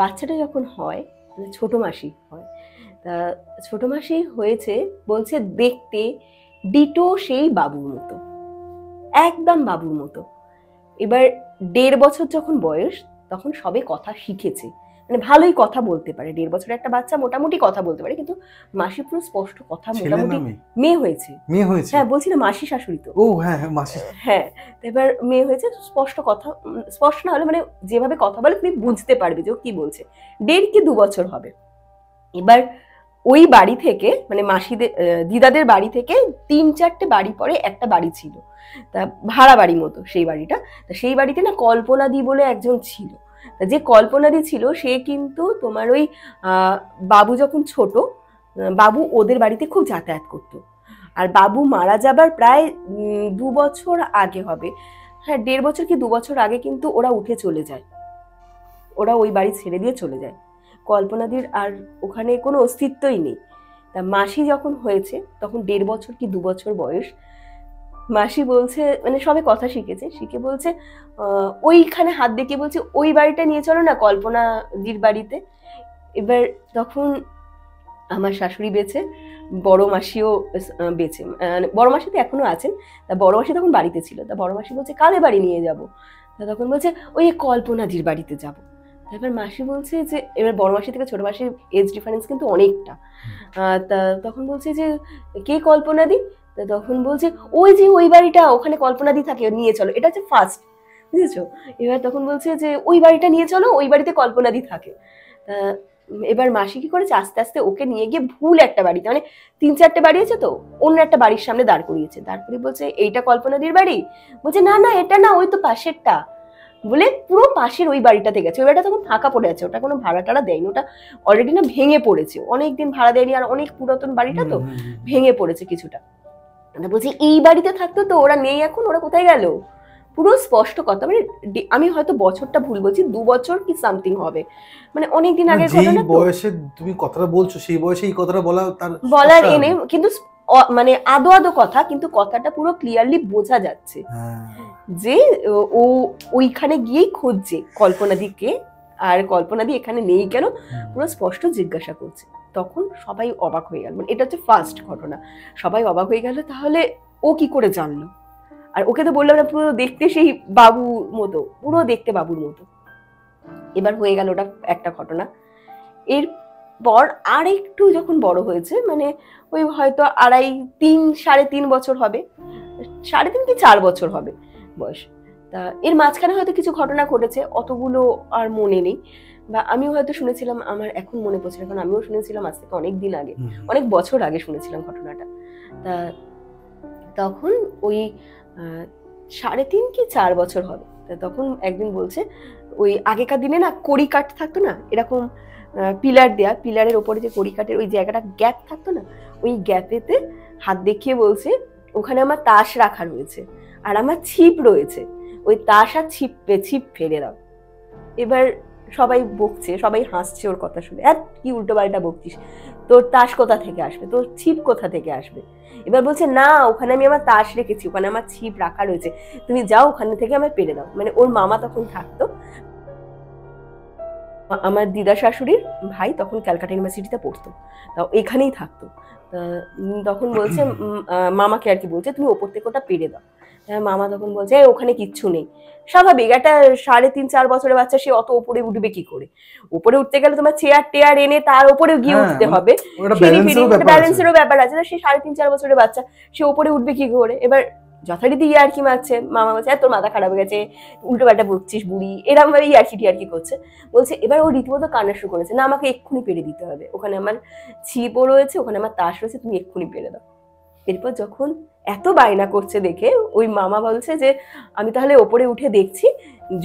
বাচ্চাটা যখন হয়, মানে ছোট মাসি হয়, তা ছোট মাসি হয়েছে, বলছে দেখতে ডিটো সেই বাবুর মতো, একদম বাবুর মতো। এবার 1.5 বছর যখন বয়স, তখন সবে কথা শিখেছে, মানে ভালোই কথা বলতে পারে। 1.5 বছরের একটা বাচ্চা মোটামুটি কথা বলতে পারে, কিন্তু মাসি পুরো স্পষ্ট কথা, মোটামুটি মেয়ে হয়েছে, হ্যাঁ বলছি না, মাসি শাশুড়ি তো, ও হ্যাঁ মাসি, হ্যাঁ। এবার মেয়ে হয়েছে, স্পষ্ট কথা, স্পষ্ট না হলে মানে যেভাবে কথা বলে তুমি বুঝতে পারবে যে ও কি বলছে। 1.5 কি 2 বছর হবে। এবার ওই বাড়ি থেকে, মানে মাসিদের দিদাদের বাড়ি থেকে 3-4টে বাড়ি পরে একটা বাড়ি ছিল, তা ভাড়া বাড়ি মতো সেই বাড়িটা। তা সেই বাড়িতে না কল্পনাদি বলে একজন ছিল। তা যে কল্পনাদি ছিল, সে কিন্তু তোমার ওই বাবু যখন ছোট, বাবু ওদের বাড়িতে খুব যাতায়াত করতো। আর বাবু মারা যাবার প্রায় 2 বছর আগে হবে, হ্যাঁ 1.5 বছর কি 2 বছর আগে কিন্তু ওরা উঠে চলে যায়, ওরা ওই বাড়ি ছেড়ে দিয়ে চলে যায়। কল্পনাদির আর ওখানে কোনো অস্তিত্বই নেই। তা মাসি যখন হয়েছে, তখন 1.5 বছর কি 2 বছর বয়স, মাসি বলছে, মানে সবে কথা শিখেছে, শিখে বলছে ওইখানে হাত দেখিয়ে বলছে ওই বাড়িটা নিয়ে চলো না, কল্পনাদির বাড়িতে। এবার তখন আমার শাশুড়ি বেঁচে, বড় মাসিও বেঁচে, বড় মাসি তো এখনো আছেন। তা বড় মাসি তখন বাড়িতে ছিল। তা বড় মাসি বলছে কাদের বাড়ি নিয়ে যাব? তা তখন বলছে ওই কল্পনাদির বাড়িতে যাব। এবার মাসি বলছে যে, এবার বড় মাসি থেকে ছোট মাসির এজ ডিফারেন্স কিন্তু অনেকটা। তা তখন বলছে যে কে কল্পনাদি? তা তখন বলছে ওই যে ওই বাড়িটা, ওখানে কল্পনাদি থাকে, নিয়ে চলো। এটা হচ্ছে ফার্স্ট, বুঝেছো? এবার তখন বলছে যে ওই বাড়িটা নিয়ে চলো, ওই বাড়িতে কল্পনাদি থাকে। এবার মাসি কি করেছে, আস্তে আস্তে ওকে নিয়ে গিয়ে ভুল একটা বাড়িতে, মানে 3-4টে বাড়ি আছে তো, অন্য একটা বাড়ির সামনে দাঁড় করিয়েছে। দাঁড় করিয়ে বলছে এইটা কল্পনাদির বাড়ি? বলছে না না এটা না, ওই তো পাশেরটা। বলে পুরো পাশের ওই বাড়িটাতে গেছে। ওই বাড়িটা তখন ফাঁকা পড়ে আছে, ওটা কোনো ভাড়া টাড়া দেয়নি, ওটা অলরেডি না ভেঙে পড়েছে, অনেকদিন ভাড়া দেয়নি, আর অনেক পুরাতন বাড়িটা তো ভেঙে পড়েছে কিছুটা। বলছি এই বাড়িতে থাকতো তো, ওরা নেই এখন, ওরা কোথায় গেল? পুরো স্পষ্ট কথা, মানে আমি হয়তো বছরটা ভুল বলছি, 2 বছর কি সামথিং হবে, মানে অনেকদিন আগের ঘটনা। যেই বয়সে তুমি কথাটা বলছো, সেই বয়সে এই কথাটা বলা, তার বলার এনে কিন্তু মানে আদো আদো কথা, কিন্তু কথাটা পুরো ক্লিয়ারলি বোঝা যাচ্ছে যে ও ওইখানে গিয়েই খুঁজছে কল্পনাদিকে, আর কল্পনাদি এখানে নেই কেন, পুরো স্পষ্ট জিজ্ঞাসা করছে। তখন সবাই অবাক হয়ে গেল, মানে এটা হচ্ছে ফার্স্ট ঘটনা, সবাই অবাক হয়ে গেল, তাহলে ও কি করে জানলো? আর ওকে তো বললাম না, পুরো দেখতে সেই বাবুর মতো, পুরো দেখতে বাবুর মতো। এবার হয়ে গেল ওটা একটা ঘটনা। এর পর আর একটু যখন বড় হয়েছে, মানে ওই হয়তো 3.5 3 সাড়ে 3 বছর হবে, 3.5 কি 4 বছর হবে বয়স। তা এর মাঝখানে হয়তো কিছু ঘটনা ঘটেছে, অতগুলো আর মনে নেই, বা আমিও হয়তো শুনেছিলাম, আমার এখন মনে পড়ছে না, কারণ আমিও শুনেছিলাম আজ থেকে অনেক দিন আগে, অনেক বছর আগে শুনেছিলাম ঘটনাটা। তা তখন ওই 3.5 কি 4 বছর হবে। তা তখন একদিন বলছে, ওই আগেকার দিনে না কড়ি কাঠ থাকতো না, এরকম পিলার দেয়া, পিলারের ওপরে যে কড়ি কাঠের ওই জায়গাটা গ্যাপ থাকতো না, ওই গ্যাপেতে হাত দেখিয়ে বলছে ওখানে আমার তাস রাখা রয়েছে আর আমার ছিপ রয়েছে, ওই তাস আর ছিপ ফেলে দাও। এবার সবাই বকছে, সবাই হাসছে ওর কথা শুনে, আর কি উল্টো পাল্টা বকছিস, তোর তাস কোথা থেকে আসবে, তোর ছিপ কোথা থেকে আসবে। এবার বলছে না, ওখানে আমি আমার তাস রেখেছি, ওখানে আমার ছিপ রাখা রয়েছে, তুমি যাও ওখানে থেকে আমায় পেরে দাও। মানে ওর মামা তখন থাকতো, আমার দিদা শাশুড়ির ভাই তখন ক্যালকাটা ইউনিভার্সিটিতে পড়তো, তা এখানেই থাকতো। তখন বলছে মামাকে আর কি বলছে, তুমি ওপর থেকে ওটা পেরে দাও। মামা তখন বলছে ওখানে কিচ্ছু নেই। স্বাভাবিক, একটা 3.5 4 বছরের বাচ্চা, সে অত উপরে উঠবে কি করে? উপরে উঠতে গেলে তোমার চেয়ার টেয়ার এনে তার উপরে গিয়ে উঠতে হবে, ব্যালেন্সেরও ব্যাপার আছে। সে 3.5 4 বছরের বাচ্চা, সে উপরে উঠবে কি করে? এবার যথারীতি ইয়ার্কি মারছে, মামা বলছে তোর মাথা খারাপ হয়ে গেছে, উল্টো পাল্টা বকছিস বুড়ি, এরকম ভাবে ইয়ার্কি করছে। বলছে এবার ও রীতিমতো কান্না শুরু করেছে, না আমাকে এক্ষুনি পেরে দিতে হবে, ওখানে আমার ছিপও রয়েছে, ওখানে আমার তাস রয়েছে, তুমি এক্ষুনি পেরে দাও। এরপর যখন এত বায়না করছে দেখে, ওই মামা বলছে যে আমি তাহলে ওপরে উঠে দেখছি,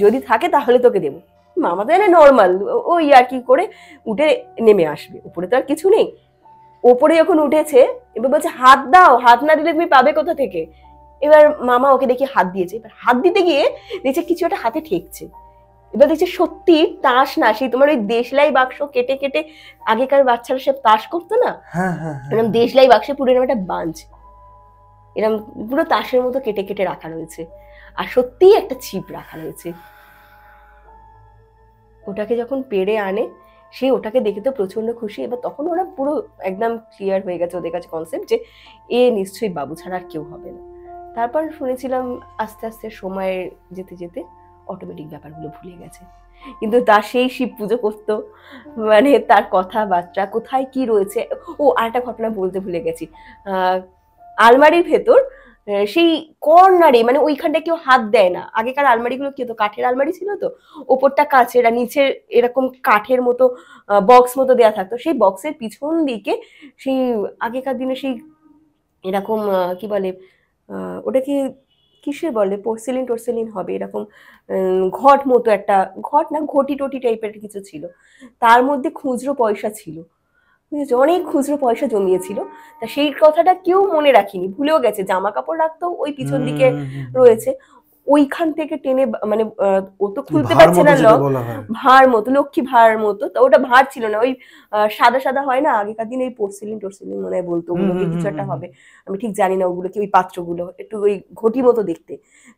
যদি থাকে তাহলে তোকে দেবো। মামা তো জানে নর্মাল, ও ইয়ার্কি করে উঠে নেমে আসবে, উপরে তো আর কিছু নেই। ওপরে যখন উঠেছে, এবার বলছে হাত দাও, হাত না দিলে তুমি পাবে কোথা থেকে? এবার মামা ওকে দেখি হাত দিয়েছে, এবার হাত দিতে গিয়ে দেখছে কিছু একটা হাতে ঠেকছে। এবার দেখছে সত্যি তাস না, সেই তোমার ওই দেশলাই বাক্স কেটে কেটে আগেকার বাচ্চারা সব তাস করতো না, এরকম দেশলাই বাক্সে পুরো এরকম একটা বাঞ্চ, এরকম পুরো তাসের মতো কেটে কেটে রাখা রয়েছে, আর সত্যিই একটা ছিপ রাখা রয়েছে। ওটাকে যখন পেড়ে আনে, সে ওটাকে দেখে তো প্রচন্ড খুশি। এবার তখন ওরা পুরো একদম ক্লিয়ার হয়ে গেছে ওদের কাছে কনসেপ্ট, যে এ নিশ্চয়ই বাবু ছাড়া আর কেউ হবে না। তারপর শুনেছিলাম আস্তে আস্তে সময় যেতে যেতে অটোমেটিক ব্যাপারগুলো ভুলে গেছে, কিন্তু তার সেই শিব পুজো করতো, মানে তার কথাবার্তা কোথায় কি রয়েছে। ও আরেকটা ঘটনা বলতে ভুলে গেছি, আলমারির ভেতর সেই কর্নারে, মানে ওইখানটা কেউ হাত দেয় না, আগেকার আলমারিগুলো কি হতো, কাঠের আলমারি ছিল তো, ওপরটা কাচের আর নিচে এরকম কাঠের মতো বক্স মতো দেয়া থাকতো, সেই বক্সের পিছন দিকে সেই আগেকার দিনে সেই এরকম কি বলে, ওটাকে কিসের বলে, পোর্সেলিন হবে এরকম, ঘট মতো একটা, ঘট না ঘটি টটি টাইপের কিছু ছিল, তার মধ্যে খুচরো পয়সা ছিল, অনেক খুচরো পয়সা জমিয়েছিল। তা সেই কথাটা কেউ মনে রাখিনি, ভুলেও গেছে, জামা কাপড় রাখতো ওই পিছন দিকে রয়েছে, ওইখান থেকে টেনে, মানে ও তো খুলতে পারছে না লক, ভাঁড় মতো, লক্ষ্মী ভাঁড় মতো, তো ওটা ভাঁড় ছিল না, ওই সাদা সাদা হয় না আগেকার দিনে, এই পোর্সেলিন মনে হয় বলতো, ওগুলোকে কিছু একটা হবে, আমি ঠিক জানি না, ওগুলোকে ওই পাত্রগুলো একটু ওই ঘটি মতো দেখতে,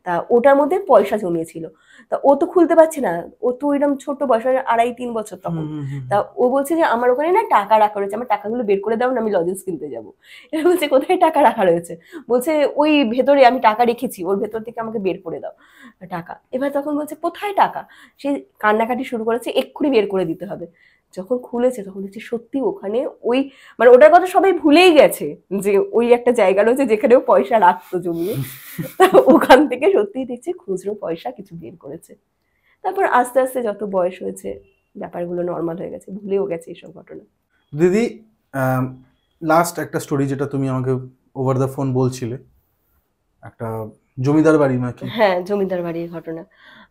তা ওটার মধ্যে পয়সা জমিয়েছিল। তা ও তো খুলতে পারছে না, ও তো ওইরকম ছোট বয়স, 2.5 3 বছর তখন। তা ও বলছে যে আমার ওখানে না টাকা রাখা রয়েছে, আমার টাকাগুলো বের করে দাও না, আমি লজেন্স কিনতে যাবো। এবার বলছে কোথায় টাকা রাখা রয়েছে? বলছে ওই ভেতরে আমি টাকা রেখেছি, ওর ভেতর থেকে আমাকে বের করে দাও টাকা। এবার তখন বলছে কোথায় টাকা? সে কান্নাকাটি শুরু করেছে, এক্ষুনি বের করে দিতে হবে। যখন খুলেছে তখন দেখছি সত্যি ওখানে ওই, মানে ওটার কথা সবাই ভুলেই গেছে যে ওই একটা জায়গা রয়েছে যেখানে ও পয়সা রাখতো জমিয়ে, ওখান থেকে সত্যিই দেখছি খুচরো পয়সা কিছু বের করেছে। তারপর আস্তে আস্তে যত বয়স হয়েছে ব্যাপারগুলো নর্মাল হয়ে গেছে, ভুলেও গেছে এইসব ঘটনা। দিদি, লাস্ট একটা স্টোরি যেটা তুমি আমাকে ওভার দ্য ফোন বলছিলে, একটা জমিদার বাড়ি নাকি? হ্যাঁ, জমিদার বাড়ির ঘটনা।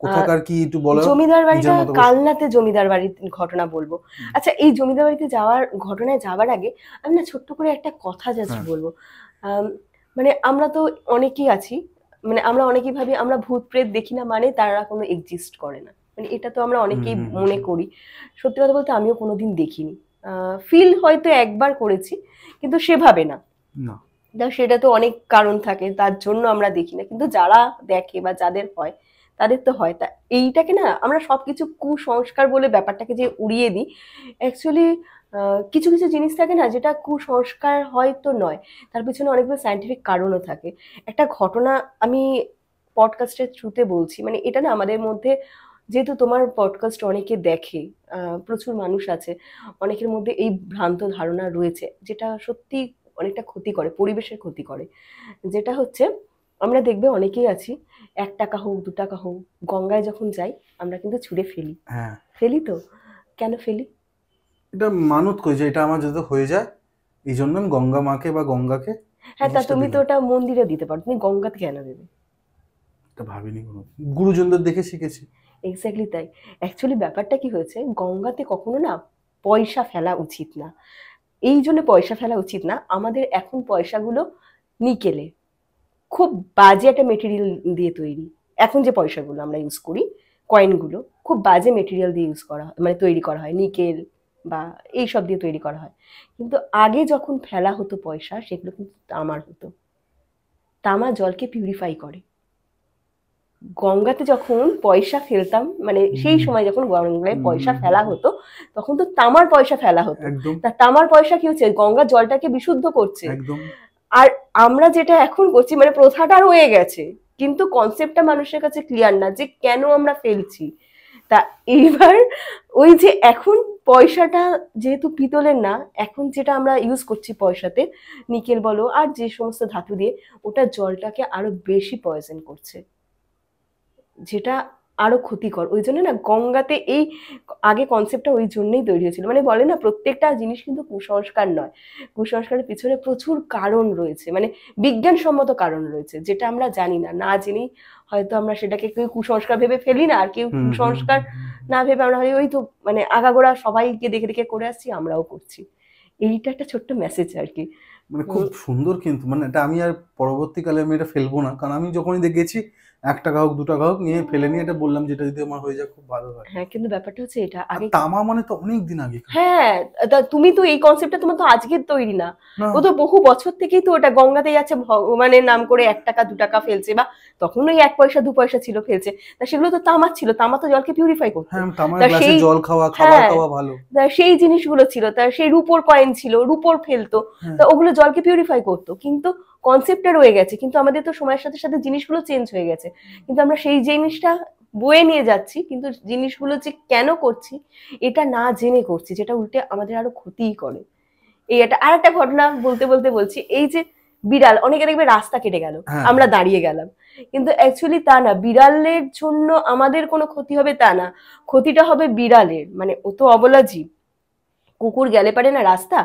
কোথাকার কি একটু বলো? জমিদার বাড়িটা কালনাতে জমিদার বাড়ির ঘটনা বলবো। আচ্ছা, এই জমিদার বাড়িতে ঘটনায় যাওয়ার আগে আমি না ছোট্ট করে একটা কথা জাস্ট বলবো। মানে আমরা তো অনেকেই আছি, মানে আমরা অনেকেই ভাবি আমরা ভূত প্রেত দেখি না মানে তারা কোনো এক্সিস্ট করে না, মানে এটা তো আমরা অনেকেই মনে করি। সত্যি কথা বলতে আমিও কোনোদিন দেখিনি, ফিল হয়তো একবার করেছি, কিন্তু সেভাবে না। সেটা তো অনেক কারণ থাকে, তার জন্য আমরা দেখি না, কিন্তু যারা দেখে বা যাদের হয় তাদের তো হয়। তা এইটাকে না আমরা সবকিছু কুসংস্কার বলে ব্যাপারটাকে যে উড়িয়ে দিই, অ্যাকচুয়ালি কিছু কিছু জিনিস থাকে না যেটা কুসংস্কার হয়তো নয়, তার পিছনে অনেকগুলো সায়েন্টিফিক কারণও থাকে। একটা ঘটনা আমি পডকাস্টের থ্রুতে বলছি, মানে এটা না আমাদের মধ্যে যেহেতু তোমার পডকাস্ট অনেকে দেখে, প্রচুর মানুষ আছে, অনেকের মধ্যে এই ভ্রান্ত ধারণা রয়েছে যেটা সত্যি অনেকটা ক্ষতি করে, পরিবেশের ক্ষতি করে। যেটা হচ্ছে, আমরা দেখবে অনেকেই আছি, 1 টাকা হোক 2 টাকা হোক গঙ্গায় যখন যাই আমরা কিন্তু ছুঁড়ে ফেলি। হ্যাঁ, ফেলি তো, কেন ফেলি? এটা মানত করি যে এটা আমার যাতে হয়ে যায়, এই জন্য আমি গঙ্গা মাকে বা গঙ্গাকে হ্যাঁ, তা জিনিসটা তুমি তো দিলাম। ওটা মন্দিরে দিতে পারো, তুমি গঙ্গাতে কেন দেবে? এটা ভাবিনি কোনো, গুরুজনদের দেখে শিখেছি। এক্স্যাক্টলি তাই। অ্যাকচুয়ালি ব্যাপারটা কি হয়েছে, গঙ্গাতে কখনো না পয়সা ফেলা উচিত না। এই জন্য পয়সা ফেলা উচিত না, আমাদের এখন পয়সাগুলো নিকেলে, খুব বাজে একটা মেটেরিয়াল দিয়ে তৈরি। এখন যে পয়সাগুলো আমরা ইউজ করি, কয়েনগুলো খুব বাজে মেটেরিয়াল দিয়ে ইউজ করা হয়, মানে তৈরি করা হয়, নিকেল বা এইসব দিয়ে তৈরি করা হয়। কিন্তু আগে যখন ফেলা হতো পয়সা, সেগুলো কিন্তু তামার হতো। তামা জলকে পিউরিফাই করে। গঙ্গাতে যখন পয়সা ফেলতাম, মানে সেই সময় যখন গঙ্গায় পয়সা ফেলা হতো, তখন তো তামার পয়সা ফেলা হতো। একদম তা তামার পয়সা কি হচ্ছে, গঙ্গার জলটাকে বিশুদ্ধ করছে। একদম। আর আমরা যেটা এখন করছি, মানে প্রথাটা রয়ে গেছে, কিন্তু কনসেপ্টটা মানুষের কাছে ক্লিয়ার না যে কেন আমরা ফেলছি। তা এইবার ওই যে এখন পয়সাটা যেহেতু পিতলের না, এখন যেটা আমরা ইউজ করছি পয়সাতে, নিকেল বলো আর যে সমস্ত ধাতু দিয়ে, ওটা জলটাকে আরো বেশি পয়জন করছে, যেটা আরো ক্ষতিকর। ওই জন্য না গঙ্গাতে এই আগে কনসেপ্টটা ওই জন্যই তৈরি হয়েছিল। মানে বলে না, প্রত্যেকটা জিনিস কিন্তু কুসংস্কার নয়, কুসংস্কারের পিছনে প্রচুর কারণ রয়েছে, মানে বিজ্ঞানসম্মত কারণ রয়েছে, যেটা আমরা জানি না, না জেনেই হয়তো আমরা সেটাকে কেউ কুসংস্কার ভেবে ফেলি না, আর কেউ কুসংস্কার না ভেবে আমরা ওই তো মানে আগাগোড়া সবাইকে দেখে দেখে করে আসছি, আমরাও করছি। এইটা একটা ছোট্ট মেসেজ আর কি। মানে খুব সুন্দর, কিন্তু মানে এটা আমি আর পরবর্তীকালে আমি এটা ফেলবো না, কারণ আমি যখনই দেখেছি 1 টাকা হোক 2 টাকা হোক নিয়ে ফেলে নিয়ে এটা বললাম, যেটা যদি আমার হয়ে যায় খুব ভালো হয়। হ্যাঁ, কিন্তু ব্যাপারটা হচ্ছে এটা আর আগে। তামা মানে তো অনেক দিন আগে। হ্যাঁ, তা তুমি তো এই কনসেপ্টটা তোমার তো আজকের তৈরি না, না, ও তো বহু বছর থেকেই তো ওটা গঙ্গাতে যাচ্ছে ভগবানের নাম করে 1 টাকা 2 টাকা ফেলছে, বা তখন ওই 1 পয়সা 2 পয়সা ছিল ফেলছে। তা সেগুলো তো তামার ছিল, তামা তো জলকে পিউরিফাই করতো। হ্যাঁ, তামার তা গ্লাসে সেই, জল খাওয়া, খাবার হ্যাঁ, খাওয়া ভালো। তা সেই জিনিসগুলো ছিল, তা সেই রূপোর কয়েন ছিল, রূপোর ফেলতো, হ্যাঁ, তা ওগুলো জলকে পিউরিফাই করতো। কিন্তু কনসেপ্টটা রয়ে গেছে, কিন্তু আমাদের তো সময়ের সাথে সাথে জিনিসগুলো চেঞ্জ হয়ে গেছে, কিন্তু আমরা সেই জিনিসটা বয়ে নিয়ে যাচ্ছি, কিন্তু জিনিসগুলো যে কেন করছি এটা না জেনে করছি, যেটা উল্টে আমাদের আরো ক্ষতিই করে। এই একটা আর একটা ঘটনা বলতে বলতে বলছি, এই যে বিড়াল, অনেকে দেখবে রাস্তা কেটে গেল, হ্যাঁ, আমরা দাঁড়িয়ে গেলাম, কিন্তু অ্যাকচুয়ালি তা না, বিড়ালের জন্য আমাদের কোনো ক্ষতি হবে তা না, ক্ষতিটা হবে বিড়ালের, মানে ও তো অবলা জীব। কুকুর গেলে পারে না রাস্তা,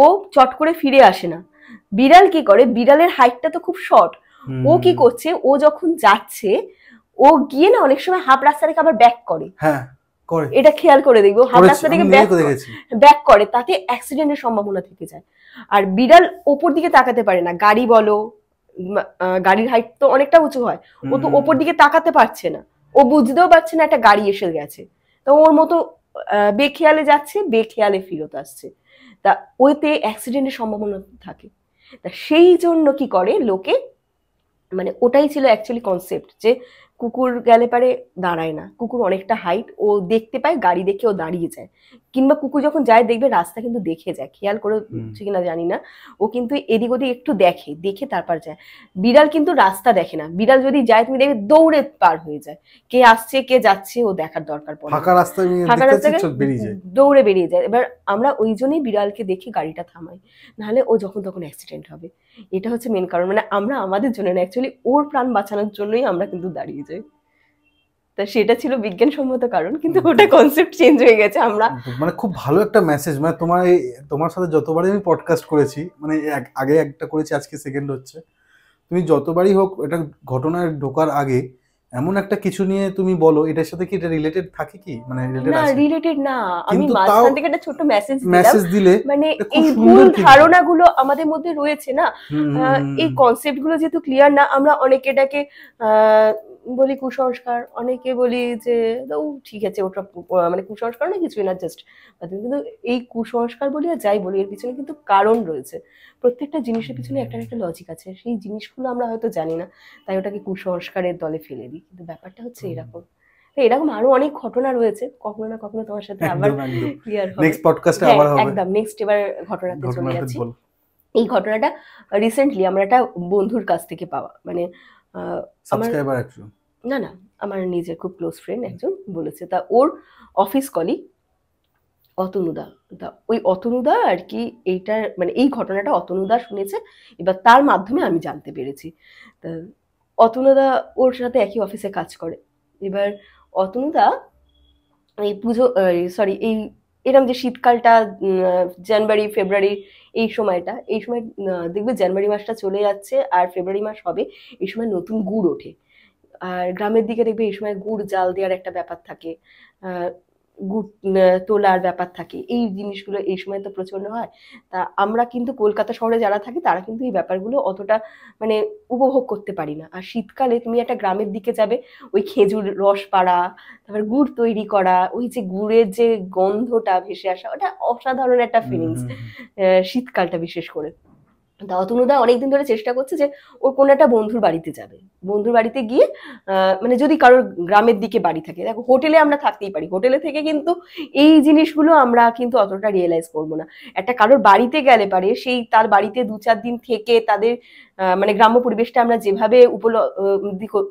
ও চট করে ফিরে আসে না। বিড়াল কি করে, বিড়ালের হাইটটা তো খুব শর্ট, ও কি করছে, ও যখন যাচ্ছে, ও গিয়ে না অনেক সময় হাফ রাস্তা থেকে আবার ব্যাক করে। হ্যাঁ করে, এটা খেয়াল করে দেখবো, হাফ করেছি, রাস্তা আমি থেকে নিজে করে দেখেছি। ব্যাক করে, তাতে অ্যাক্সিডেন্টের সম্ভাবনা থেকে যায়। আর বিড়াল ওপর দিকে তাকাতে পারে না, গাড়ি বলো, গাড়ির হাইট তো অনেকটা উঁচু হয়, ও তো ওপর দিকে তাকাতে পারছে না, ও বুঝতেও পারছে না একটা গাড়ি এসে গেছে, তো ওর মতো বেখেয়ালে যাচ্ছে, বেখেয়ালে ফিরত আসছে, তা ওইতে অ্যাক্সিডেন্টের সম্ভাবনা থাকে। তা সেই জন্য কি করে লোকে, মানে ওটাই ছিল অ্যাকচুয়ালি কনসেপ্ট, যে কুকুর গেলে পারে দাঁড়ায় না, কুকুর অনেকটা হাইট, ও দেখতে পায়, গাড়ি দেখে ও দাঁড়িয়ে যায়। কিংবা কুকুর যখন যায় দেখবে রাস্তা কিন্তু দেখে যায়, খেয়াল করে কিনা জানি না, ও কিন্তু এদিক ওদিক একটু দেখে, দেখে তারপর যায়। বিড়াল কিন্তু রাস্তা দেখে না, বিড়াল যদি যায় তুমি দেখবে দৌড়ে পার হয়ে যায়, কে আসছে কে যাচ্ছে ও দেখার দরকার পড়ে না। ফাঁকা রাস্তায় আমি ফাঁকা দেখতে রাস্তায় পাচ্ছি, চোখ বেরিয়ে যায়। দৌড়ে বেরিয়ে যায়। এবার আমরা ওই জন্যই বিড়ালকে দেখে গাড়িটা থামাই, নাহলে ও যখন তখন অ্যাক্সিডেন্ট হবে। এটা হচ্ছে মেন কারণ, মানে আমরা আমাদের জন্য না, অ্যাকচুয়ালি ওর প্রাণ বাঁচানোর জন্যই আমরা কিন্তু দাঁড়িয়ে যাই। তা সেটা ছিল বিজ্ঞানসম্মত কারণ, কিন্তু ওটা কনসেপ্ট চেঞ্জ হয়ে গেছে আমরা। মানে খুব ভালো একটা মেসেজ, মানে তোমার সাথে যতবারই আমি পডকাস্ট করেছি, মানে আগে একটা করেছি, আজকে সেকেন্ড হচ্ছে, তুমি যতবারই হোক এটা ঘটনায় ঢোকার আগে এমন একটা কিছু নিয়ে তুমি বলো, এটার সাথে কি এটা রিলেটেড থাকে কি, মানে রিলেটেড না, আছে, রিলেটেড না, আমি কিন্তু তাও মাঝখান থেকে একটা ছোট্ট মেসেজ দিলাম, মেসেজ দিলে মানে এটা খুব এই ভুল সুন্দর কিন্তু। ধারণাগুলো আমাদের মধ্যে রয়েছে না, এই কনসেপ্ট গুলো যেহেতু ক্লিয়ার না, আমরা অনেকে এটাকে বলি কুসংস্কার, অনেকে বলি যে ও ঠিক আছে ওটা মানে কুসংস্কার না কিছুই না, জাস্ট। কিন্তু এই কুসংস্কার বলি আর যাই বলি, এর পিছনে কিন্তু কারণ রয়েছে, প্রত্যেকটা জিনিসের পিছনে একটা না একটা লজিক আছে, সেই জিনিসগুলো আমরা হয়তো জানি না, তাই ওটাকে কুসংস্কারের দলে ফেলে দিই, কিন্তু ব্যাপারটা হচ্ছে এরকম। তো এরকম আরো অনেক ঘটনা রয়েছে, কখনো না কখনো তোমার সাথে আবার একদম একদম ক্লিয়ার হবে। নেক্সট পডকাস্টে হ্যাঁ, আবার হবে। একদম নেক্সট এবার ঘটনাতে চলে ঘটনাটা যাচ্ছি। বল। এই ঘটনাটা রিসেন্টলি আমার একটা বন্ধুর কাছ থেকে পাওয়া, মানে আমার, সাবস্ক্রাইবার একজন। না না, আমার নিজের খুব ক্লোজ ফ্রেন্ড একজন বলেছে। তা ওর অফিস কলিগ অতনুদা, তা ওই অতনুদা আর কি এইটার মানে এই ঘটনাটা অতনুদা শুনেছে, এবার তার মাধ্যমে আমি জানতে পেরেছি। তা অতনুদা ওর সাথে একই অফিসে কাজ করে। এবার অতনুদা এই পুজো, সরি, এই এরম যে শীতকালটা, জানুয়ারি ফেব্রুয়ারি, এই সময় দেখবে জানুয়ারি মাসটা চলে যাচ্ছে আর ফেব্রুয়ারি মাস হবে, এই সময় নতুন গুড় ওঠে। আর গ্রামের দিকে দেখবে এই সময় গুড় জাল দেওয়ার একটা ব্যাপার থাকে, আহ, গুড় তোলার ব্যাপার থাকে, এই জিনিসগুলো এই সময় তো প্রচন্ড হয়। তা আমরা কিন্তু কলকাতা শহরে যারা থাকি তারা কিন্তু এই ব্যাপারগুলো অতটা মানে উপভোগ করতে পারি না। আর শীতকালে তুমি একটা গ্রামের দিকে যাবে, ওই খেজুর রস পাড়া, তারপর গুড় তৈরি করা, ওই যে গুড়ের যে গন্ধটা ভেসে আসা, ওটা অসাধারণ একটা ফিলিংস শীতকালটা বিশেষ করে। তা অতনুদা অনেকদিন ধরে চেষ্টা করছে যে ওর কোনো একটা বন্ধুর বাড়িতে যাবে, বন্ধুর বাড়িতে গিয়ে মানে যদি কারোর গ্রামের দিকে বাড়ি থাকে, দেখো হোটেলে আমরা থাকতেই পারি, হোটেলে থেকে কিন্তু এই জিনিসগুলো আমরা কিন্তু অতটা রিয়েলাইজ করবো না। একটা কারোর বাড়িতে গেলে পারে সেই তার বাড়িতে 2-4 দিন থেকে তাদের মানে গ্রাম্য পরিবেশটা আমরা যেভাবে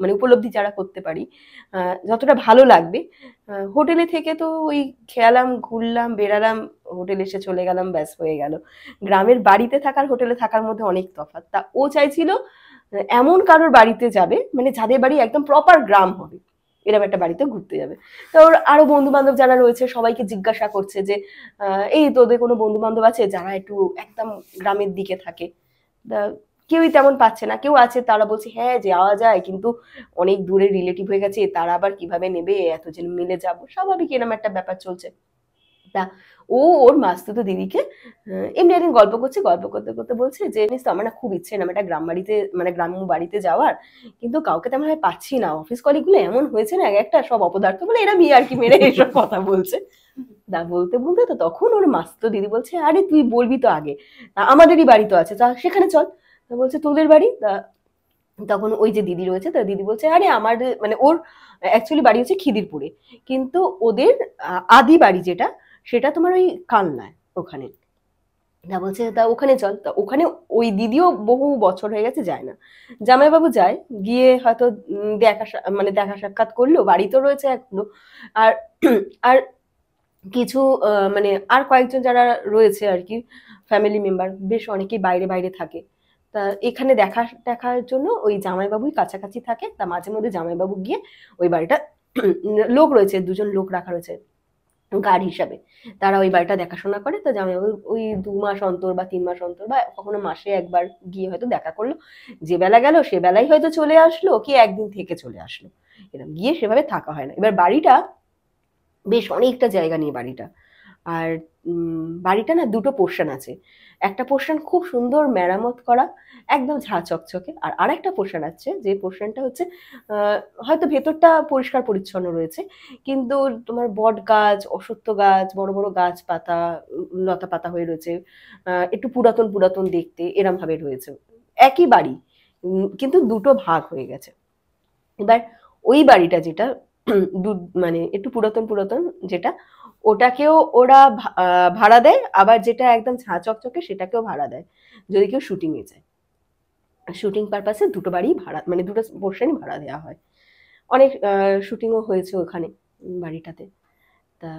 মানে উপলব্ধি যারা করতে পারি, যতটা ভালো লাগবে। হোটেলে থেকে তো ওই খেয়ালাম, ঘুরলাম, বেড়ালাম, হোটেলে এসে চলে গেলাম, ব্যাস হয়ে গেল। গ্রামের বাড়িতে থাকার হোটেলে থাকার মধ্যে অনেক তফাৎ। তা ও চাইছিল এমন কারোর বাড়িতে যাবে, মানে যাদের বাড়ি একদম প্রপার গ্রাম হবে, এরকম একটা বাড়িতে ঘুরতে যাবে। তো ওর আরো বন্ধু বান্ধব যারা রয়েছে সবাইকে জিজ্ঞাসা করছে যে এই তোদের কোনো বন্ধু বান্ধব আছে যারা একটু একদম গ্রামের দিকে থাকে? তা কেউই তেমন পাচ্ছে না। কেউ আছে তারা বলছে হ্যাঁ যাওয়া যায়, কিন্তু অনেক দূরের রিলেটিভ হয়ে গেছে, তারা আবার কিভাবে নেবে, এতজন মিলে যাব, স্বাভাবিক এরকম একটা ব্যাপার চলছে। তা ও ওর মাস্তুতো দিদিকে এমনি একদিন গল্প করছে, গল্প করতে করতে বলছে যে জানিস তো আমার না খুব ইচ্ছে না একটা গ্রাম বাড়িতে মানে গ্রাম্য বাড়িতে যাওয়ার, কিন্তু কাউকে তেমন ভাবে পাচ্ছি না, অফিস কলিগুলো এমন হয়েছে না এক একটা সব অপদার্থ বলে এরা বিয়ে আর কি মেরে এইসব কথা বলছে। তা বলতে বলতে তো তখন ওর মাস্তুতো দিদি বলছে আরে তুই বলবি তো আগে, আমাদেরই বাড়ি তো আছে, তা সেখানে চল। তা বলছে তোদের বাড়ি? তা তখন ওই যে দিদি রয়েছে, তা দিদি বলছে আরে আমার মানে ওর অ্যাকচুয়ালি বাড়ি হচ্ছে খিদিরপুরে, কিন্তু ওদের আদি বাড়ি যেটা সেটা তোমার ওই কালনায় ওখানে। তা বলছে তা ওখানে চল। তা ওখানে ওই দিদিও বহু বছর হয়ে গেছে যায় না, জামাইবাবু যায়, গিয়ে হয়তো মানে দেখা সাক্ষাৎ করলো, বাড়ি তো রয়েছে এখনো। আর আর কিছু মানে আর কয়েকজন যারা রয়েছে আর কি ফ্যামিলি মেম্বার, বেশ অনেকেই বাইরে বাইরে থাকে। তা এখানে দেখার জন্য ওই জামাইবাবুই কাছাকাছি থাকে। তা মাঝে মধ্যে জামাইবাবু গিয়ে ওই বাড়িটা লোক রয়েছে, 2জন লোক রাখা রয়েছে গার্ড হিসাবে, তারা ওই বাড়িটা দেখাশোনা করে। তো জামাইবাবু ওই 2 মাস অন্তর বা 3 মাস অন্তর বা কখনো মাসে একবার গিয়ে হয়তো দেখা করলো, যে বেলা গেল সে বেলাই হয়তো চলে আসলো, কি একদিন থেকে চলে আসলো, এরকম গিয়ে সেভাবে থাকা হয় না। এবার বাড়িটা বেশ অনেকটা জায়গা নিয়ে বাড়িটা। আর বাড়িটা না দুটো পোর্শন আছে, একটা পোর্শন খুব সুন্দর মেরামত করা, একদম ঝাঁ চকচকে, আর আরেকটা পোর্শন আছে যে পোর্শনটা হচ্ছে হয়তো ভেতরটা পরিষ্কার পরিচ্ছন্ন রয়েছে, কিন্তু তোমার বট গাছ, অশ্বত্থ গাছ, বড় বড় গাছ পাতা, লতা পাতা হয়ে রয়েছে, একটু পুরাতন পুরাতন দেখতে এরম ভাবে রয়েছে। একই বাড়ি, কিন্তু দুটো ভাগ হয়ে গেছে। এবার ওই বাড়িটা যেটা মানে একটু পুরাতন পুরাতন যেটা, ওটাকেও ওরা ভাড়া দেয়, আবার যেটা একদম ঝাঁ চকচকে সেটাকেও ভাড়া দেয় যদি কেউ শুটিং এ যায়। শুটিং পারপাসে দুটো বাড়ি ভাড়া, মানে দুটো পোর্শনই ভাড়া দেওয়া হয়। অনেক শুটিংও হয়েছে ওখানে বাড়িটাতে। তা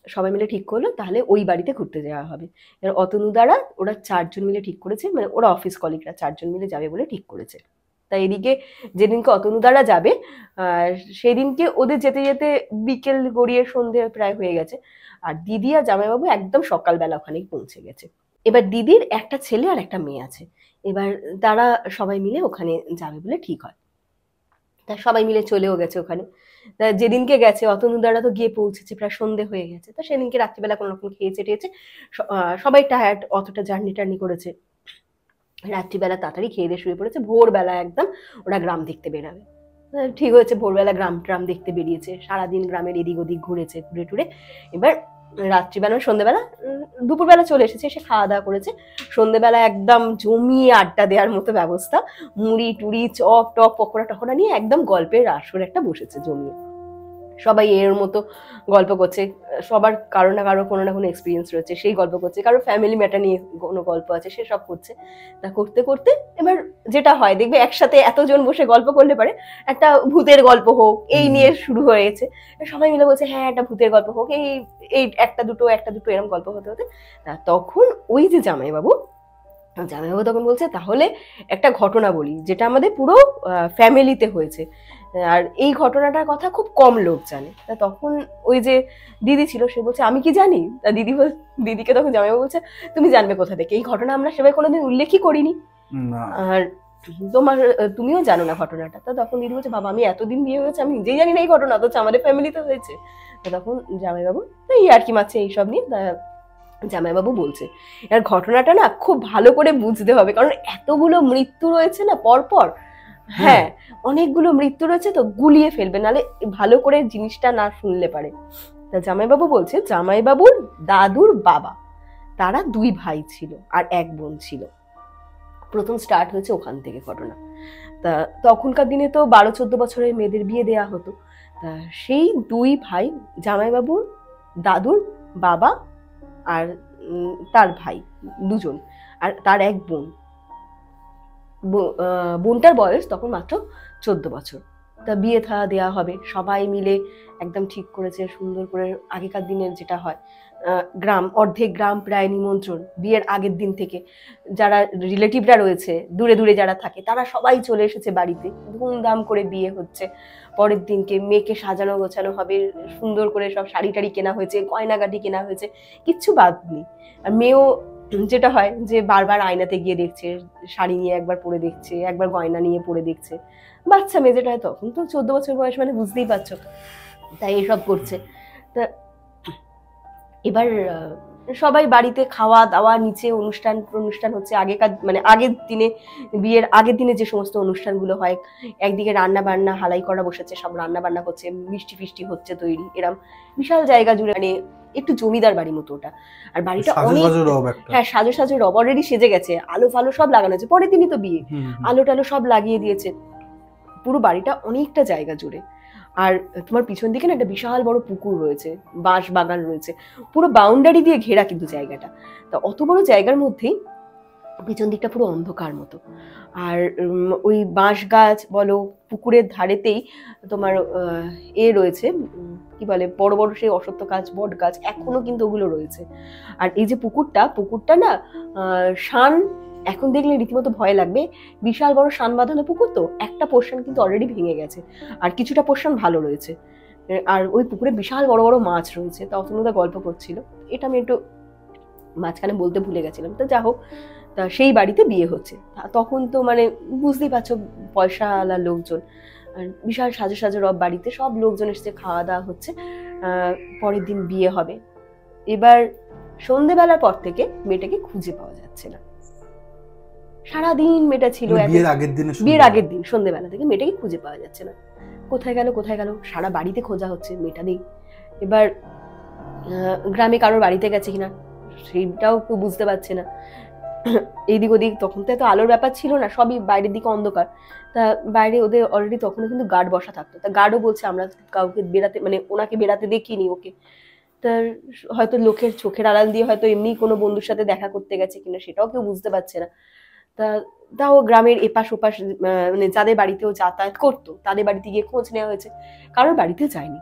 সবাই মিলে ঠিক করলো তাহলে ওই বাড়িতে ঘুরতে যাওয়া হবে। এবার অতনু দ্বারা ওরা 4জন মিলে ঠিক করেছে, মানে ওরা অফিস কলিগরা 4জন মিলে যাবে বলে ঠিক করেছে। তাই এদিকে যেদিনকে অতনু দ্বারা যাবে সেদিনকে ওদের যেতে যেতে বিকেল গড়িয়ে সন্ধে প্রায় হয়ে গেছে, আর দিদি আর জামাইবাবু একদম সকালবেলা ওখানেই পৌঁছে গেছে। এবার দিদির একটা ছেলে আর একটা মেয়ে আছে। এবার তারা সবাই মিলে ওখানে যাবে বলে ঠিক হয়। তা সবাই মিলে চলেও গেছে ওখানে। তা যেদিনকে গেছে অতনুদারা তো গিয়ে পৌঁছেছে প্রায় সন্ধে হয়ে গেছে। তো সেদিনকে রাত্রিবেলা কোনো রকম খেয়েছে টেয়েছে, সবাই টায়ার্ড, অতটা জার্নি টার্নি করেছে, রাত্রিবেলা তাড়াতাড়ি খেয়ে দিয়ে শুয়ে পড়েছে। ভোরবেলা একদম ওরা গ্রাম দেখতে বেরাবে। ঠিক হয়েছে, ভোরবেলা গ্রাম ট্রাম দেখতে বেরিয়েছে, সারাদিন গ্রামের এদিক ওদিক ঘুরেছে ঘুরে টুরে। এবার রাত্রিবেলা সন্ধ্যেবেলা দুপুরবেলা চলে এসেছে, এসে খাওয়া দাওয়া করেছে। সন্ধ্যেবেলা একদম জমিয়ে আড্ডা দেওয়ার মতো ব্যবস্থা, মুড়ি টুড়ি চপ টপ পকোড়া টকোড়া নিয়ে একদম গল্পের আসর একটা বসেছে জমিয়ে। সবাই এর মতো গল্প করছে, সবার কারো না কারো কোনো না কোনো এক্সপিরিয়েন্স রয়েছে, সেই গল্প করছে, কারো ফ্যামিলি ম্যাটার নিয়ে কোনো গল্প আছে সে সব করছে। তা করতে করতে এবার যেটা হয় দেখবে একসাথে এতজন বসে গল্প করলে পারে একটা ভূতের গল্প হোক এই নিয়ে শুরু হয়েছে, সবাই মিলে বলছে হ্যাঁ একটা ভূতের গল্প হোক, এই এই একটা দুটো এরকম গল্প হতে হতে তখন ওই যে জামাইবাবু তখন বলছে তাহলে একটা ঘটনা বলি যেটা আমাদের পুরো ফ্যামিলিতে হয়েছে, আর এই ঘটনাটার কথা খুব কম লোক জানে। তা তখন ওই যে দিদি ছিল সে বলছে আমি কি জানি? তা দিদিকে তখন জামাইবাবু বলছে তুমি জানবে কোথা থেকে, এই ঘটনা আমরা সেভাবে কোনোদিন উল্লেখই করিনি, আর তুমিও জানো না ঘটনাটা। তা তখন দিদি বলছে বাবা আমি এতদিন বিয়ে হয়েছে আমি নিজেই জানি না এই ঘটনা, অথচ আমাদের ফ্যামিলিতে হয়েছে। তো তখন জামাইবাবু এই আর কি মারছে এইসব নিয়ে, জামাইবাবু বলছে এর ঘটনাটা না খুব ভালো করে বুঝতে হবে, কারণ এতগুলো মৃত্যু রয়েছে না পরপর, হ্যাঁ অনেকগুলো মৃত্যু রয়েছে তো গুলিয়ে ফেলবে, নাহলে ভালো করে জিনিসটা না শুনলে পারে। তা জামাইবাবু বলছে জামাইবাবুর দাদুর বাবা তারা 2 ভাই ছিল আর 1 বোন ছিল, প্রথম স্টার্ট হয়েছে ওখান থেকে ঘটনা। তা তখনকার দিনে তো 12-14 বছরের মেয়েদের বিয়ে দেয়া হতো। তা সেই 2 ভাই জামাইবাবুর দাদুর বাবা আর তার ভাই 2 জন, আর তার 1 বোন, বোনটার বয়স তখন মাত্র 14 বছর। তা বিয়ে থা দেওয়া হবে সবাই মিলে একদম ঠিক করেছে সুন্দর করে। আগেকার দিনের যেটা হয় গ্রাম অর্ধেক গ্রাম প্রায় নিমন্ত্রণ, বিয়ের আগের দিন থেকে যারা রিলেটিভরা রয়েছে দূরে দূরে যারা থাকে তারা সবাই চলে এসেছে বাড়িতে, ধুমধাম করে বিয়ে হচ্ছে। পরের দিনকে মেয়েকে সাজানো গোছানো হবে, সুন্দর করে সব শাড়ি টাড়ি কেনা হয়েছে, গয়নাগাটি কেনা হয়েছে, কিচ্ছু বাদ নেই। আর মেয়েও যেটা হয় যে বারবার আয়নাতে গিয়ে দেখছে, শাড়ি নিয়ে একবার পরে দেখছে, একবার গয়না নিয়ে পরে দেখছে, বাচ্চা মেয়ে যেটা হয় তখন তো 14 বছর বয়স মানে বুঝতেই পারছো, তাই এসব করছে। তা এবার সবাই বাড়িতে খাওয়া দাওয়া নিচে অনুষ্ঠান হচ্ছে, আগের দিনে বিয়ের আগের দিনে যে সমস্ত অনুষ্ঠানগুলো হয়, একদিকে রান্না বান্না হালাই করা বসেছে, সব রান্না বান্না হচ্ছে, মিষ্টি ফিষ্টি হচ্ছে তৈরি, এরম বিশাল জায়গা জুড়ে, মানে একটু জমিদার বাড়ি মতো ওটা। আর বাড়িটা অনেক হ্যাঁ সাজে রব অলরেডি সেজে গেছে, আলো ফালো সব লাগানো আছে, পরের দিনই তো বিয়ে, আলো টালো সব লাগিয়ে দিয়েছে, পুরো বাড়িটা অনেকটা জায়গা জুড়ে। আর তোমার পিছন দিকে না একটা বিশাল বড় পুকুর রয়েছে, বাঁশ বাগান রয়েছে, পুরো বাউন্ডারি দিয়ে ঘেরা কিন্তু জায়গাটা। তা অত বড় জায়গার মধ্যেই পিছন দিকটা পুরো অন্ধকার মতো, আর ওই বাঁশ গাছ বলো, পুকুরের ধারেতেই তোমার রয়েছে কি বলে বড় বড় সেই অশ্বত্থ গাছ বট গাছ এখনো কিন্তু ওগুলো রয়েছে। আর এই যে পুকুরটা না শান, এখন দেখলে রীতিমতো ভয় লাগবে, বিশাল বড় শান বাঁধানো পুকুর, তো একটা পোর্শন কিন্তু অলরেডি ভেঙে গেছে আর কিছুটা পোর্শন ভালো রয়েছে। আর ওই পুকুরে বিশাল বড় বড় মাছ রয়েছে। তা অতনুদা গল্প করছিল, এটা আমি একটু মাঝখানে বলতে ভুলে গেছিলাম। তো যা হোক, তা সেই বাড়িতে বিয়ে হচ্ছে, তখন তো মানে বুঝতেই পারছো পয়সাওয়ালা লোকজন, আর বিশাল সাজো রব, বাড়িতে সব লোকজন এসেছে, খাওয়া দাওয়া হচ্ছে, পরের দিন বিয়ে হবে। এবার সন্ধেবেলার পর থেকে মেয়েটাকে খুঁজে পাওয়া যাচ্ছে না, সারাদিন মেয়েটা ছিল, বিয়ের আগের দিন সন্ধেবেলা থেকে মেয়েটাকে খুঁজে পাওয়া যাচ্ছে না, কোথায় গেল সারা বাড়িতে খোঁজা হচ্ছে, মেয়েটা নেই। এবার গ্রামে কারোর বাড়িতে গেছে কিনা সেইটাও কেউ বুঝতে পারছে না, এইদিক ওদিক, তখন তো এত আলোর ব্যাপার ছিল না, সবই বাইরের দিকে অন্ধকার। তা বাইরে ওদের অলরেডি তখনও কিন্তু গার্ড বসা থাকতো, তা গার্ডও বলছে আমরা কাউকে বেরাতে, মানে ওনাকে বেরাতে দেখিনি ওকে, তার হয়তো লোকের চোখের আড়াল দিয়ে হয়তো এমনি কোনো বন্ধুর সাথে দেখা করতে গেছে কিনা সেটাও কেউ বুঝতে পারছে না। তাও গ্রামের এপাশ ওপাশ মানে যাদের বাড়িতেও যাতায়াত করতো তাদের বাড়িতে গিয়ে খোঁজ নেওয়া হয়েছে, কারোর বাড়িতে যায়নি।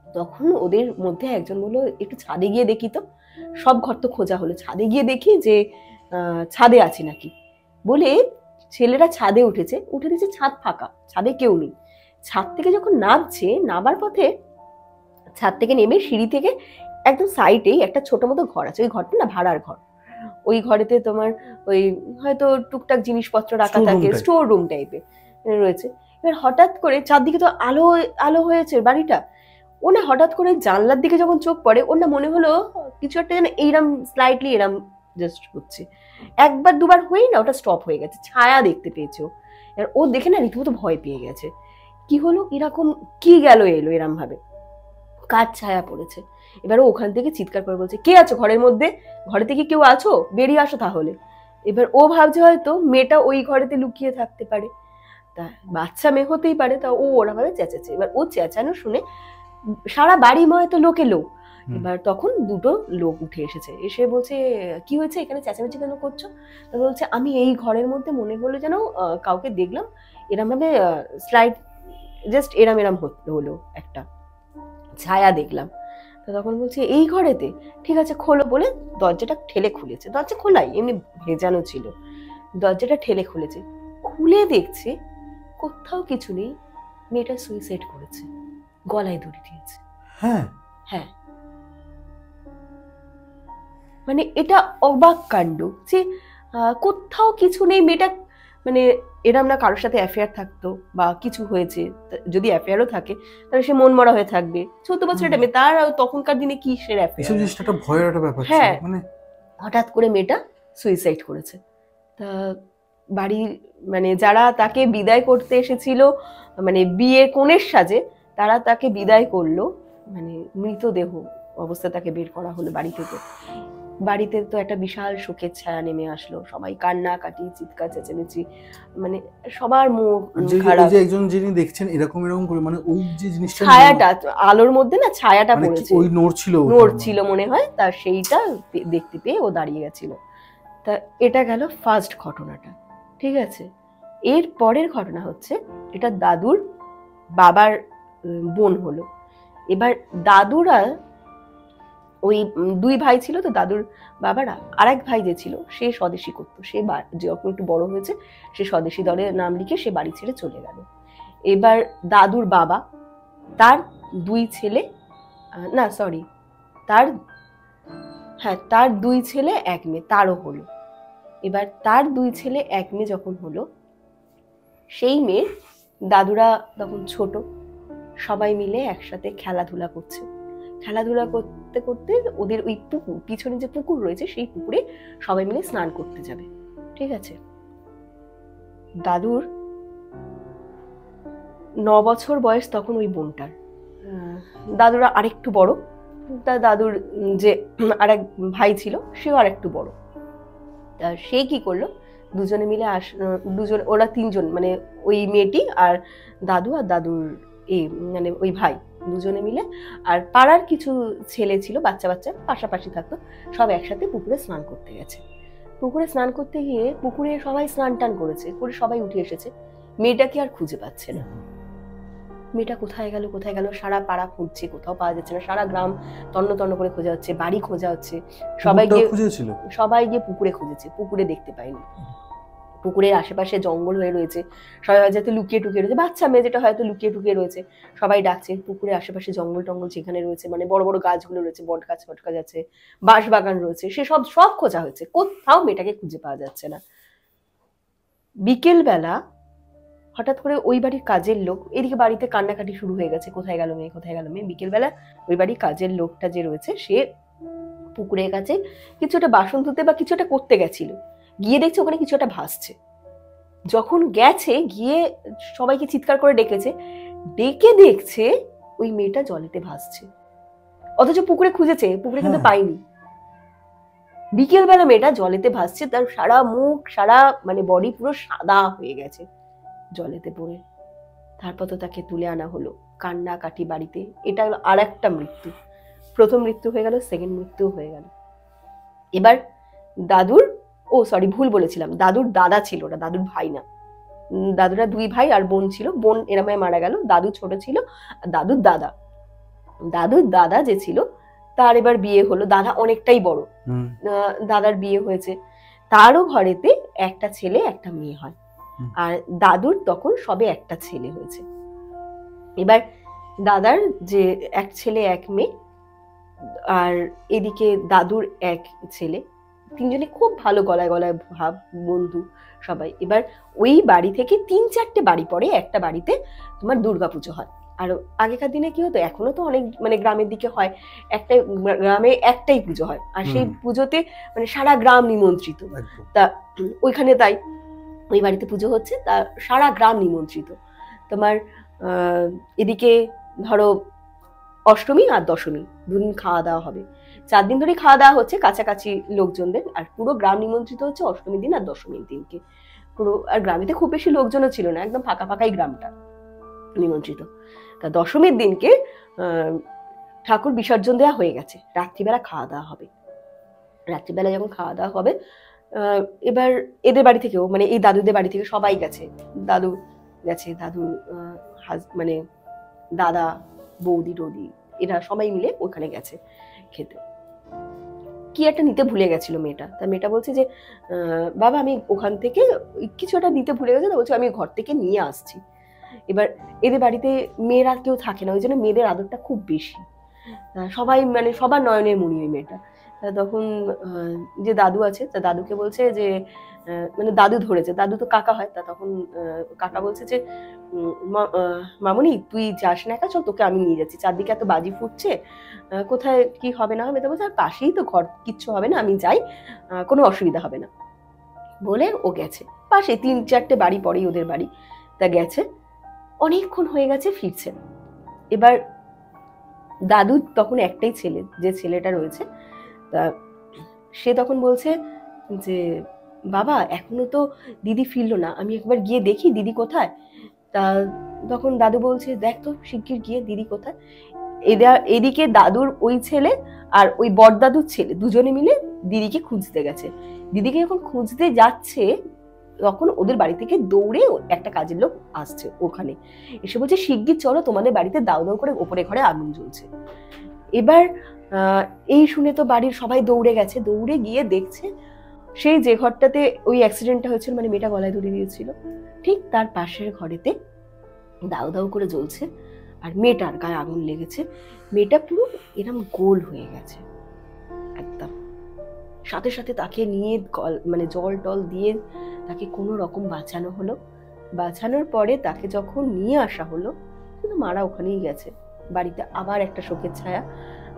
তখন ওদের মধ্যে একজন বললো একটু ছাদে গিয়ে দেখি, তো সব ঘর তো খোঁজা হলো, ছাদে গিয়ে দেখি যে ছাদে আছে নাকি, বলে ছেলেরা ছাদে উঠে দিচ্ছে, ছাদ ফাঁকা, ছাদে কেউ নেই। ছাদ থেকে যখন নামার পথে ছাদ থেকে নেমে সিঁড়ি থেকে একদম সাইডেই একটা ছোট মতো ঘর আছে, ওই ঘরটা না ভাড়ার ঘর, ওই ঘরেতে তোমার ওই হয়তো টুকটাক জিনিসপত্র রাখা থাকে, স্টোর রুম টাইপের রয়েছে। এবার হঠাৎ করে চারদিকে তো আলো আলো হয়েছে বাড়িটা, ও না হঠাৎ করে জানলার দিকে যখন চোখ পড়ে ওর না মনে হলো কিছু একটা যেন এইরম স্লাইটলি এরম জাস্ট হচ্ছে, একবার দুবার হয়েই না ওটা স্টপ হয়ে গেছে, ছায়া দেখতে পেয়েছে। এবার ও দেখে না রীতিমতো ভয় পেয়ে গেছে, কি হলো এরকম, কি এলো এরম ভাবে, কার ছায়া পড়েছে। এবার ও ওখান থেকে চিৎকার করে বলছে কে আছো ঘরের মধ্যে, ঘরে থেকে কেউ আছো, বেরিয়ে আসো তাহলে। এবার ও ভাবছে হয়তো মেয়েটা ওই ঘরেতে লুকিয়ে থাকতে পারে, তা বাচ্চা মেয়ে হতেই পারে, তা ও ওরা ভাবে চেঁচাচ্ছে। এবার ও চেঁচানো শুনে সারা বাড়িময় তো লোকে লোক। এবার তখন দুটো লোক উঠে এসেছে, এসে বলছে কি হয়েছে এখানে চেঁচামেচি কেন করছো? বলছে আমি এই ঘরের মধ্যে মনে হলো যেন কাউকে দেখলাম এরম ভাবে স্লাইড জাস্ট এরম এরম হলো, একটা ছায়া দেখলাম। তো তখন বলছে এই ঘরেতে, ঠিক আছে খোলো বলে দরজাটা ঠেলে খুলেছে, দরজা খোলাই এমনি ভেজানো ছিল, দরজাটা ঠেলে খুলেছে, খুলে দেখছে কোথাও কিছু নেই, মেয়েটা সুইসাইড করেছে, গলায় দড়ি দিয়েছে। হ্যাঁ হ্যাঁ, মানে এটা অবাক কাণ্ড যে কোথাও কিছু নেই, মেয়েটা মানে এরম না কারোর সাথে অ্যাফেয়ার থাকতো বা কিছু হয়েছে, যদি অ্যাফেয়ারও থাকে তাহলে সে মন মরা হয়ে থাকবে, 14 বছর একটা মেয়ে, তার তখনকার দিনে কি সে এসব জিনিসটা একটা ভয়ের একটা ব্যাপার ছিল। হ্যাঁ, মানে হঠাৎ করে মেয়েটা সুইসাইড করেছে। তা বাড়ির মানে যারা তাকে বিদায় করতে এসেছিল, মানে বিয়ে কনের সাজে, তারা তাকে বিদায় করলো, মানে মৃতদেহ অবস্থা তাকে বের করা হলো বাড়ি থেকে। বাড়িতে তো একটা বিশাল শোকের ছায়া নেমে আসলো, সবাই কান্নাকাটি চিৎকার চেঁচামেচি, মানে সবার মুখ খারাপ। যে একজন যিনি দেখছেন এরকম এরকম করে, মানে ওই যে জিনিসটা ছায়াটা আলোর মধ্যে না ছায়াটা পড়েছে, ওই নড়ছিল মনে হয়, তার সেইটা দেখতে পেয়ে ও দাঁড়িয়ে গেছিল। তা এটা গেল ফার্স্ট ঘটনাটা, ঠিক আছে। এর পরের ঘটনা হচ্ছে এটা দাদুর বাবার বোন হলো। এবার দাদুরা ওই দুই ভাই ছিল, তো দাদুর বাবারা আরেক ভাই যে ছিল সে স্বদেশী করতো, সে যখন একটু বড় হয়েছে সে স্বদেশী দলে নাম লিখে সে বাড়ি ছেড়ে চলে গেল। এবার দাদুর বাবা, তার দুই ছেলে, না সরি, তার দুই ছেলে এক মেয়ে, তারও হলো। এবার তার দুই ছেলে এক মেয়ে যখন হলো, সেই মেয়ে দাদুরা তখন ছোট, সবাই মিলে একসাথে খেলাধুলা করছে, খেলাধুলা করতে করতে ওদের ওই পুকুর পিছনে যে পুকুর রয়েছে সেই পুকুরে সবাই মিলে স্নান করতে যাবে, ঠিক আছে। দাদুর 9 বছর বয়স তখন ওই বোনটার, দাদুরা আরেকটু বড়, তার দাদুর যে আরেক ভাই ছিল সেও আরেকটু বড়। তা সে কি করলো, দুজনে মিলে ওরা তিনজন, মানে ওই মেয়েটি আর দাদু আর দাদুর মানে ওই ভাই দুজনে মিলে, আর পাড়ার কিছু ছেলে ছিল বাচ্চা বাচ্চা পাশাপাশি থাকতো, সব একসাথে পুকুরে স্নান করতে গেছে। পুকুরে স্নান করতে গিয়ে পুকুরে সবাই স্নান টান করেছে, করে সবাই উঠে এসেছে, মেয়েটাকে আর খুঁজে পাচ্ছে না। মেয়েটা কোথায় গেল সারা পাড়া খুঁজছে, কোথাও পাওয়া যাচ্ছে না, সারা গ্রাম তন্ন তন্ন করে খোঁজা হচ্ছে, বাড়ি খোঁজা হচ্ছে, সবাই গিয়ে পুকুরে খুঁজেছে, পুকুরে দেখতে পায়নি। পুকুরের আশেপাশে জঙ্গল হয়ে রয়েছে, সবাই হয়তো লুকিয়ে টুকিয়ে রয়েছে, বাচ্চা মেয়ে যেটা হয়তো লুকিয়ে টুকিয়ে রয়েছে, সবাই ডাকছে। পুকুরের আশেপাশে জঙ্গল টঙ্গল যেখানে রয়েছে, মানে বড় বড় গাছগুলো রয়েছে, বট গাছ ফট গাছ আছে, বাঁশ বাগান রয়েছে, সে সব খোঁজা হয়েছে, কোথাও মেয়েটাকে খুঁজে পাওয়া যাচ্ছে না। বিকেল বেলা হঠাৎ করে ওই বাড়ির কাজের লোক, এদিকে বাড়িতে কান্নাকাটি শুরু হয়ে গেছে, কোথায় গেল মেয়ে। বিকেলবেলা ওই বাড়ির কাজের লোকটা যে রয়েছে সে পুকুরের কাছে কিছু একটা বাসন ধুতে বা কিছু একটা করতে গেছিল, গিয়ে দেখছে ওখানে কিছু একটা ভাসছে। যখন গেছে গিয়ে সবাইকে চিৎকার করে ডেকে দেখছে ওই মেয়েটা জলেতে ভাসছে, অথচ পুকুরে খুঁজেছে, পুকুরে কিন্তু পাইনি। বিকেলবেলা মেয়েটা জলেতে ভাসছে, তার সারা মুখ সারা মানে বডি পুরো সাদা হয়ে গেছে জলেতে পড়ে। তারপর তো তাকে তুলে আনা হলো, কান্নাকাটি বাড়িতে। এটা হলো আর একটা মৃত্যু, প্রথম মৃত্যু হয়ে গেল, সেকেন্ড মৃত্যু হয়ে গেল। এবার দাদুর ভুল বলেছিলাম, দাদুর দাদা ছিল, ওটা দাদুর ভাই না, দাদুরা দুই ভাই আর বোন ছিল, বোন এরমে মারা গেল, দাদু ছোট ছিল। দাদুর দাদা যে ছিল তার এবার বিয়ে হলো, দাদা অনেকটাই বড়, দাদার বিয়ে হয়েছে, তারও ঘরেতে একটা ছেলে একটা মেয়ে হয়, আর দাদুর তখন সবে একটা ছেলে হয়েছে। এবার দাদার যে এক ছেলে এক মেয়ে, আর এদিকে দাদুর এক ছেলে, তিনজনে খুব ভালো গলায় গলায় ভাব, বন্ধু সবাই। এবার ওই বাড়ি থেকে 3-4টে বাড়ি পরে একটা বাড়িতে তোমার দুর্গাপুজো হয়। আর আগেকার দিনে কি হতো, এখনো তো অনেক মানে গ্রামের দিকে হয়, একটা গ্রামে একটাই পুজো হয়, আর সেই পুজোতে মানে সারা গ্রাম নিমন্ত্রিত। তা ওইখানে তাই ওই বাড়িতে পুজো হচ্ছে, তা সারা গ্রাম নিমন্ত্রিত। তোমার এদিকে ধরো অষ্টমী আর দশমী দুদিন খাওয়া দাওয়া হবে, 4 দিন ধরে খাওয়া দাওয়া হচ্ছে কাছাকাছি লোকজনদের, আর পুরো গ্রাম নিমন্ত্রিত হচ্ছে অষ্টমীর দিন আর দশমীর দিনকে পুরো। আর গ্রামেতে খুব বেশি লোকজনও ছিল না, একদম ফাঁকা ফাঁকাই গ্রামটা নিমন্ত্রিত। তা দশমীর দিনকে ঠাকুর বিসর্জন দেওয়া হয়ে গেছে, রাত্রিবেলা খাওয়া দাওয়া হবে। রাত্রিবেলা যখন খাওয়া দাওয়া হবে, এবার এদের বাড়ি থেকেও মানে এই দাদুদের বাড়ি থেকে সবাই গেছে, দাদু গেছে, দাদুর মানে দাদা বৌদি টৌদি এরা সবাই মিলে ওখানে গেছে খেতে। কি একটা নিতে ভুলে গেছিল মেয়েটা, তা মেয়েটা বলছে যে বাবা আমি ওখান থেকে কিছু একটা নিতে ভুলে গেছে, তো বলছে আমি ঘর থেকে নিয়ে আসছি। এবার এদের বাড়িতে মেয়েরা কেউ থাকে না, ওই জন্য মেয়েদের আদরটা খুব বেশি, সবাই মানে সবার নয়নের মণি ওই মেয়েটা। তখন যে দাদু আছে তা দাদুকে বলছে যে মানে দাদু ধরেছে, দাদু তো কাকা হয়, তা তখন কাকা বলছে যে মামনি তুই যাস না একা, চল তোকে আমি নিয়ে যাচ্ছি, চারদিকে এত বাজি ফুটছে, কোথায় কি হবে না হবে। তো বলছে আর পাশেই তো ঘর, কিচ্ছু হবে না, আমি যাই, কোনো অসুবিধা হবে না বলে ও গেছে। পাশে 3-4টে বাড়ি পরেই ওদের বাড়ি, তা গেছে, অনেকক্ষণ হয়ে গেছে ফিরছে। এবার দাদু তখন একটাই ছেলে, যে ছেলেটা রয়েছে, তা সে তখন বলছে যে বাবা এখনো তো দিদি ফিরলো না, আমি একবার গিয়ে দেখি দিদি কোথায়। তা তখন দাদু বলছে দেখ তো শিগগির গিয়ে দিদি কোথায়। এদিকে দাদুর ওই ছেলে আর ওই বড়দাদুর ছেলে দুজনে মিলে দিদিকে খুঁজতে গেছে। দিদিকে যখন খুঁজতে যাচ্ছে তখন ওদের বাড়ি থেকে দৌড়ে একটা কাজের লোক আসছে ওখানে, এসে বলছে শিগগির চলো তোমাদের বাড়িতে দাউ দাউ করে ওপরে ঘরে আগুন জ্বলছে। এবার এই শুনে তো বাড়ির সবাই দৌড়ে গেছে, দৌড়ে গিয়ে দেখছে সেই যে ঘরটাতে ওই অ্যাক্সিডেন্টটা হয়েছিল, মানে মেয়েটা গলায় দড়ি দিয়েছিল, ঠিক তার পাশের ঘরেতে দাউ দাউ করে জ্বলছে, আর মেয়েটার গায়ে আগুন লেগেছে। মেয়েটা পুরো এরম গোল হয়ে গেছে একদম। সাথে সাথে তাকে নিয়ে মানে জল টল দিয়ে তাকে কোনো রকম বাঁচানো হলো। বাঁচানোর পরে তাকে যখন নিয়ে আসা হলো, কিন্তু মারা ওখানেই গেছে। বাড়িতে আবার একটা শোকের ছায়া,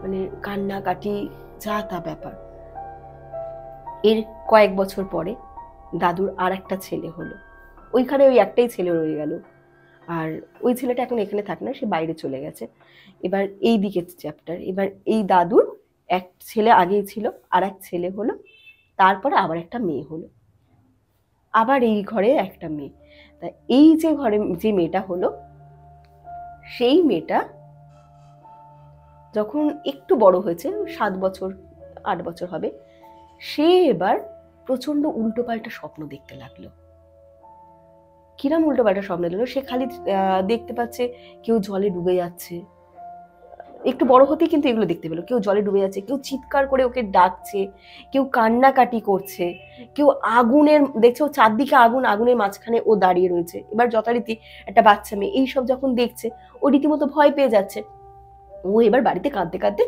মানে কান্নাকাটি যা তা ব্যাপার। এর কয়েক বছর পরে দাদুর আর একটা ছেলে হলো, ওইখানে ওই একটাই ছেলে রয়ে গেল, আর ওই ছেলেটা এখন এখানে থাকে না, সে বাইরে চলে গেছে। এবার এই দিকে চ্যাপ্টার, এবার এই দাদুর এক ছেলে আগেই ছিল, আর এক ছেলে হলো, তারপরে আবার একটা মেয়ে হলো, আবার এই ঘরে একটা মেয়ে। তা এই যে ঘরে যে মেয়েটা হলো, সেই মেয়েটা যখন একটু বড় হয়েছে, 7 বছর 8 বছর হবে, সে এবার প্রচন্ড উল্টোপাল্টা স্বপ্ন দেখতে লাগলো। কিরম উল্টোপাল্টা স্বপ্ন দেখলো, সে খালি দেখতে পাচ্ছে কেউ জলে ডুবে যাচ্ছে, একটু বড় হতেই কিন্তু এগুলো দেখতে পেলো, কেউ জলে ডুবে যাচ্ছে, কেউ চিৎকার করে ওকে ডাকছে, কেউ কান্নাকাটি করছে, কেউ আগুনের দেখছে, ও চারদিকে আগুন, আগুনের মাঝখানে ও দাঁড়িয়ে রয়েছে। এবার যথারীতি একটা বাচ্চা মেয়ে এইসব যখন দেখছে, ও রীতিমতো ভয় পেয়ে যাচ্ছে। ও এবার বাড়িতে কাঁদতে কাঁদতে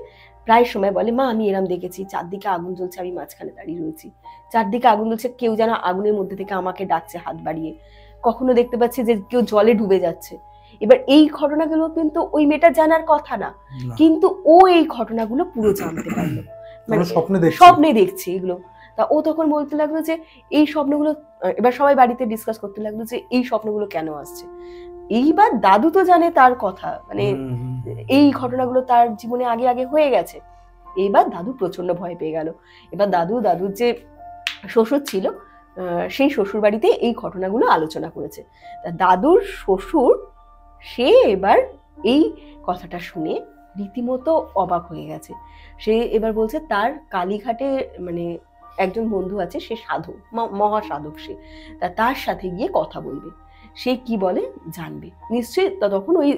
প্রায় সময় বলে মা আমি এরম দেখেছি, চারদিকে আগুন জ্বলছে, আমি মাঝখানে দাঁড়িয়ে রয়েছি, চারদিকে আগুন জ্বলছে, কেউ যেন আগুনের মধ্যে থেকে আমাকে ডাকছে হাত বাড়িয়ে, কখনো দেখতে পাচ্ছি যে কেউ জলে ডুবে যাচ্ছে। এবার এই ঘটনাগুলো কিন্তু ওই মেয়েটা জানার কথা না, কিন্তু ও এই ঘটনাগুলো পুরো জানতে পারলো, মানে স্বপ্নে দেখছে এগুলো। তা ও তখন বলতে লাগলো যে এই স্বপ্নগুলো, এবার সবাই বাড়িতে ডিসকাস করতে লাগলো যে এই স্বপ্নগুলো কেন আসছে। এইবার দাদু তো জানে তার কথা, মানে এই ঘটনাগুলো তার জীবনে আগে আগে হয়ে গেছে। এইবার দাদু প্রচন্ড ভয় পেয়ে গেল। এবার দাদুর যে শ্বশুর ছিল, সেই শ্বশুর বাড়িতে এই ঘটনাগুলো আলোচনা করেছে। তা দাদুর শ্বশুর সে এবার এই কথাটা শুনে রীতিমতো অবাক হয়ে গেছে। সে এবার বলছে তার কালীঘাটে মানে একজন বন্ধু আছে, সে সাধু, মহা সাধক, সে তার সাথে গিয়ে কথা বলবে, সে কি বলে জানবে নিশ্চয়ই। তখন ওই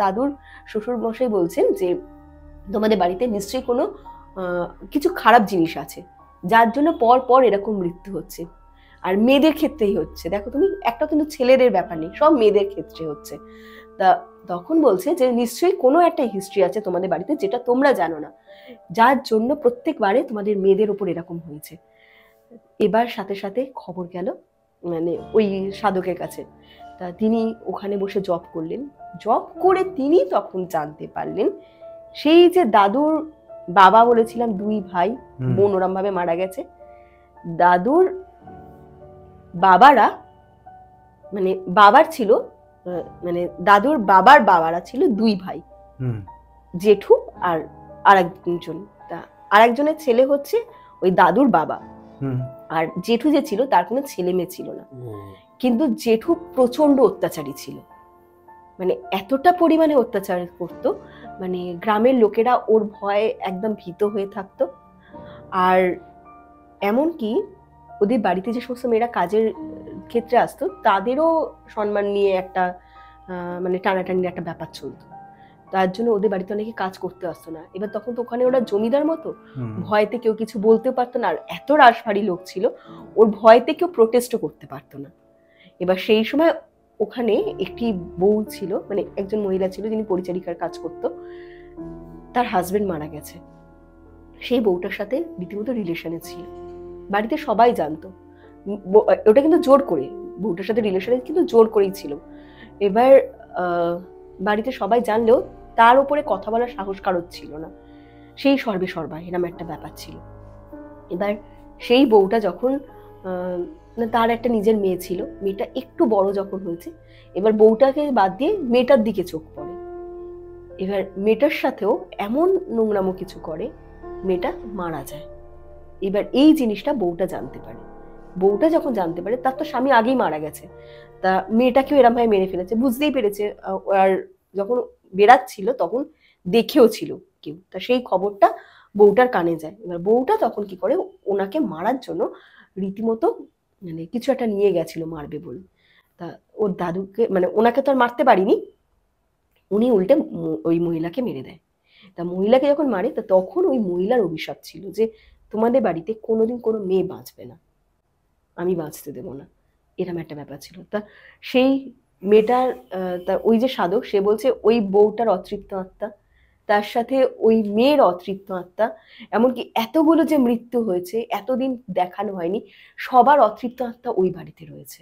দাদুর শ্বশুর মশাই বলছেন যে তোমাদের বাড়িতে নিশ্চয়ই কোনো কিছু খারাপ জিনিস আছে, যার জন্য পর পর এরকম মৃত্যু হচ্ছে, আর মেয়েদের ক্ষেত্রেই হচ্ছে। দেখো তুমি, একটা কিন্তু ছেলেদের ব্যাপার নেই, সব মেয়েদের ক্ষেত্রে হচ্ছে। তা তখন বলছে যে নিশ্চয়ই কোনো একটা হিস্ট্রি আছে তোমাদের বাড়িতে যেটা তোমরা জানো না, যার জন্য প্রত্যেকবারে তোমাদের মেয়েদের ওপর এরকম হয়েছে। এবার সাথে সাথে খবর গেল মানে ওই সাধকের কাছে। তা তিনি ওখানে বসে জব করলেন, জব করে তিনি তখন জানতে পারলেন সেই যে দাদুর বাবা বলেছিলাম 2 ভাই বোন ওরম ভাবে মারা গেছে, দাদুর বাবারা মানে বাবার ছিল মানে দাদুর বাবারা ছিল 2 ভাই, জেঠু আর আরেকজন। তা আরেকজনের ছেলে হচ্ছে ওই দাদুর বাবা, আর জেঠু যে ছিল তার কোনো ছেলে মেয়ে ছিল না, কিন্তু জেঠু প্রচন্ড অত্যাচারী ছিল, মানে এতটা পরিমাণে অত্যাচার করতো, মানে গ্রামের লোকেরা ওর ভয়ে একদম ভীত হয়ে থাকতো। আর এমনকি ওদের বাড়িতে যে সমস্ত মেয়েরা কাজের ক্ষেত্রে আসতো তাদেরও সম্মান নিয়ে একটা মানে টানাটানির একটা ব্যাপার চলতো। তার জন্য ওদের বাড়িতে অনেকে কাজ করতে আসতো না। এবার তখন তো ওখানে ওরা জমিদার মতো, ভয়তে কেউ কিছু বলতেও পারতো না। আর এত রাশভারী লোক ছিল, ওর ভয়তে কেউ প্রোটেস্টও করতে পারতো না। এবার সেই সময় ওখানে একটি বউ ছিল, মানে একজন মহিলা ছিল যিনি পরিচারিকার কাজ করতো। তার হাজবেন্ড মারা গেছে, সেই বউটার সাথে রীতিমতো রিলেশনে ছিল, বাড়িতে সবাই জানতো। ওটা কিন্তু জোর করে, বউটার সাথে রিলেশনে কিন্তু জোর করেই ছিল। এবার বাড়িতে সবাই জানলেও তার উপরে কথা বলার সাহস কারোর ছিল না, সেই সর্বে সর্বা এরম একটা ব্যাপার ছিল। এবার সেই বউটা যখন তার একটা নিজের মেয়ে ছিল, মেয়েটা একটু বড় যখন হয়েছে, এবার বউটাকে বাদ দিয়ে মেয়েটার দিকে চোখ পড়ে। এবার মেয়েটার সাথেও এমন নোংরামো কিছু করে, মেয়েটা মারা যায়। এবার এই জিনিসটা বউটা জানতে পারে। বউটা যখন জানতে পারে, তার তো স্বামী আগেই মারা গেছে, তা মেয়েটাকেও এরম ভাবে মেরে ফেলেছে, বুঝতেই পেরেছে। আর যখন বেরাচ্ছিল তখন দেখেও ছিল কেউ, তা সেই খবরটা বউটার কানে যায়। এবার বউটা তখন কি করে, ওনাকে মারার জন্য রীতিমতো মানে কিছু একটা নিয়ে গেছিল মারবে বলে। তা ওর দাদুকে, মানে ওনাকে তো আর মারতে পারিনি, উনি উল্টে ওই মহিলাকে মেরে দেয়। তা মহিলাকে যখন মারে, তা তখন ওই মহিলার অভিশাপ ছিল যে তোমাদের বাড়িতে কোনোদিন কোনো মেয়ে বাঁচবে না, আমি বাঁচতে দেবো না, এরকম একটা ব্যাপার ছিল। তা সেই মেয়েটার তা ওই যে সাধক, সে বলছে ওই বউটার অতৃপ্ত আত্মা, তার সাথে ওই মেয়ের অতৃপ্ত আত্মা, এমনকি এতগুলো যে মৃত্যু হয়েছে এতদিন দেখানো হয়নি, সবার অতৃপ্ত আত্মা ওই বাড়িতে রয়েছে,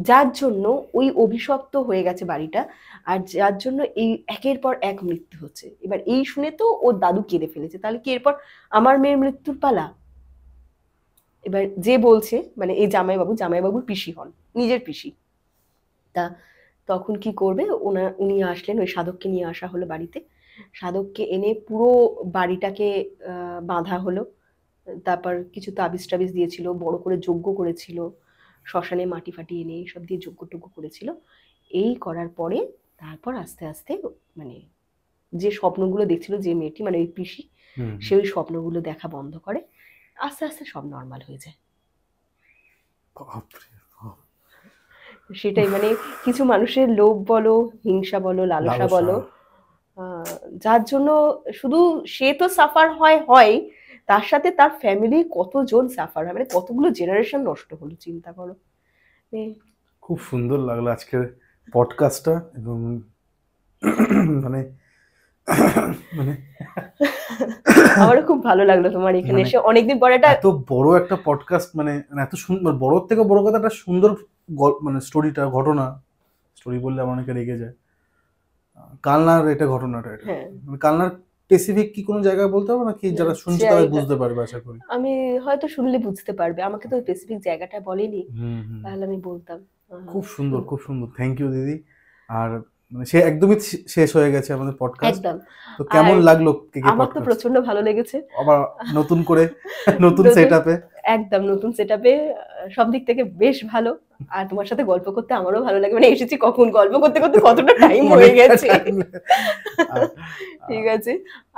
যার জন্য ওই অভিশপ্ত হয়ে গেছে বাড়িটা, আর যার জন্য এই একের পর এক মৃত্যু হচ্ছে। এবার এই শুনে তো ওর দাদু কেঁদে ফেলেছে, তাহলে কি এরপর আমার মেয়ের মৃত্যুর পালা? এবার যে বলছে, মানে এই জামাইবাবুর পিসি হন, নিজের পিসি। তা তখন কি করবে, উনি আসলেন, ওই সাধককে নিয়ে আসা হলো বাড়িতে। সাধককে এনে পুরো বাড়িটাকে বাঁধা হলো, তারপর কিছু তাবিজ টাবিজ দিয়েছিল, বড় করে যজ্ঞ করেছিল, শ্মশানে মাটি ফাটি এনে সব দিয়ে যজ্ঞ টজ্ঞ করেছিল। এই করার পরে তারপর আস্তে আস্তে মানে যে স্বপ্নগুলো দেখছিল যে মেয়েটি, মানে ওই পিসি, সে ওই স্বপ্নগুলো দেখা বন্ধ করে, আস্তে আস্তে সব নর্মাল হয়ে যায়। সেটাই, মানে কিছু মানুষের লোভ বলো, হিংসা বলো, লালসা বলো, যার জন্য শুধু সে তো সাফার হয়, তার সাথে তার ফ্যামিলি কতজন সাফার হয়, মানে কতগুলো জেনারেশন নষ্ট হলো, চিন্তা করো। খুব সুন্দর লাগলো আজকের পডকাস্টটা, এবং মানে মানে আমারও খুব ভালো লাগলো তোমার এখানে এসে, অনেকদিন পরে এত বড় একটা পডকাস্ট, মানে এত সুন্দর, বড় থেকে বড় কথা, একটা সুন্দর মানে স্টোরিটা, ঘটনা, স্টোরি বললে আমার অনেকে রেগে যায়। কালনার এটা ঘটনাটা, এটা কালনার স্পেসিফিক কি কোনো জায়গায় বলতে হবে নাকি যারা শুনছে তারা বুঝতে পারবে আশা করি? আমি হয়তো শুনলে বুঝতে পারবে, আমাকে তো স্পেসিফিক জায়গাটা বলেনি, তাহলে আমি বলতাম। খুব সুন্দর, খুব সুন্দর, থ্যাংক ইউ দিদি। আর মানে সে একদমই শেষ হয়ে গেছে আমাদের পডকাস্ট, তো কেমন লাগলো? আমার তো প্রচন্ড ভালো লেগেছে, আবার নতুন করে নতুন সেটআপে, একদম নতুন সেটআপে, সব দিক থেকে বেশ ভালো। আর তোমার সাথে গল্প করতে আমারও ভালো লাগে, মানে এসেছি কখন, গল্প করতে করতে কতটা টাইম হয়ে গেছে। ঠিক আছে,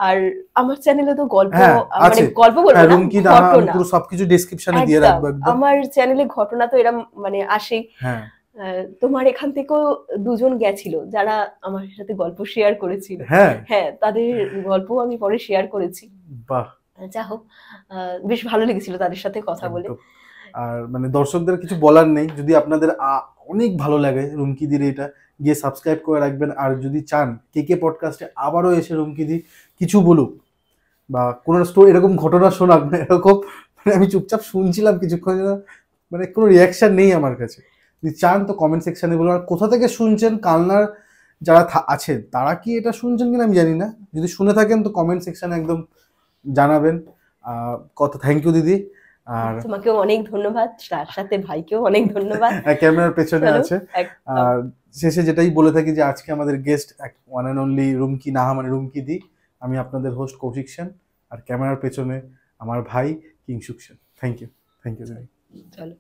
আর আমার চ্যানেলে তো গল্প, মানে গল্প বলবো না, ঘটনা, পুরো সবকিছু ডেসক্রিপশনে দিয়ে রাখবো একদম। আমার চ্যানেলে ঘটনা তো এরকম মানে আসেই। তোমার এখান থেকেও দুজন গেছিল যারা আমার সাথে গল্প শেয়ার করেছিল, হ্যাঁ, তাদের গল্প আমি পরে শেয়ার করেছি। বাহ, যা হোক, বেশ ভালো লেগেছিল তাদের সাথে কথা বলে। আর মানে দর্শকদের কিছু বলার নেই, যদি আপনাদের অনেক ভালো লাগে রুমকিদির এটা, গিয়ে সাবস্ক্রাইব করে রাখবেন। আর যদি চান কে পডকাস্টে আবারও এসে রুমকিদি কিছু বলুক, বা কোনো স্টোরি এরকম ঘটনা শোনাক, এরকম মানে আমি চুপচাপ শুনছিলাম কিছুক্ষণ, মানে কোনো রিয়াকশন নেই আমার কাছে, যদি চান তো কমেন্ট সেকশনে বলুন। আর কোথা থেকে শুনছেন, কালনার যারা আছেন তারা কি এটা শুনছেন কিনা আমি জানি না, যদি শুনে থাকেন তো কমেন্ট সেকশনে একদম জানাবেন। কত থ্যাংক ইউ দিদি, আর তোমাকেও অনেক ধন্যবাদ, তার সাথে ভাইকেও অনেক ধন্যবাদ, ক্যামেরার পেছনে আছে। আর শেষে যেটাই বলে থাকি যে আজকে আমাদের guest one and only Rumki Naha, মানে রুমকিদি। আমি আপনাদের হোস্ট কৌশিক সেন, আর ক্যামেরার পেছনে আমার ভাই কিংসুক সেন। থ্যাংক ইউ দিদি। চলো।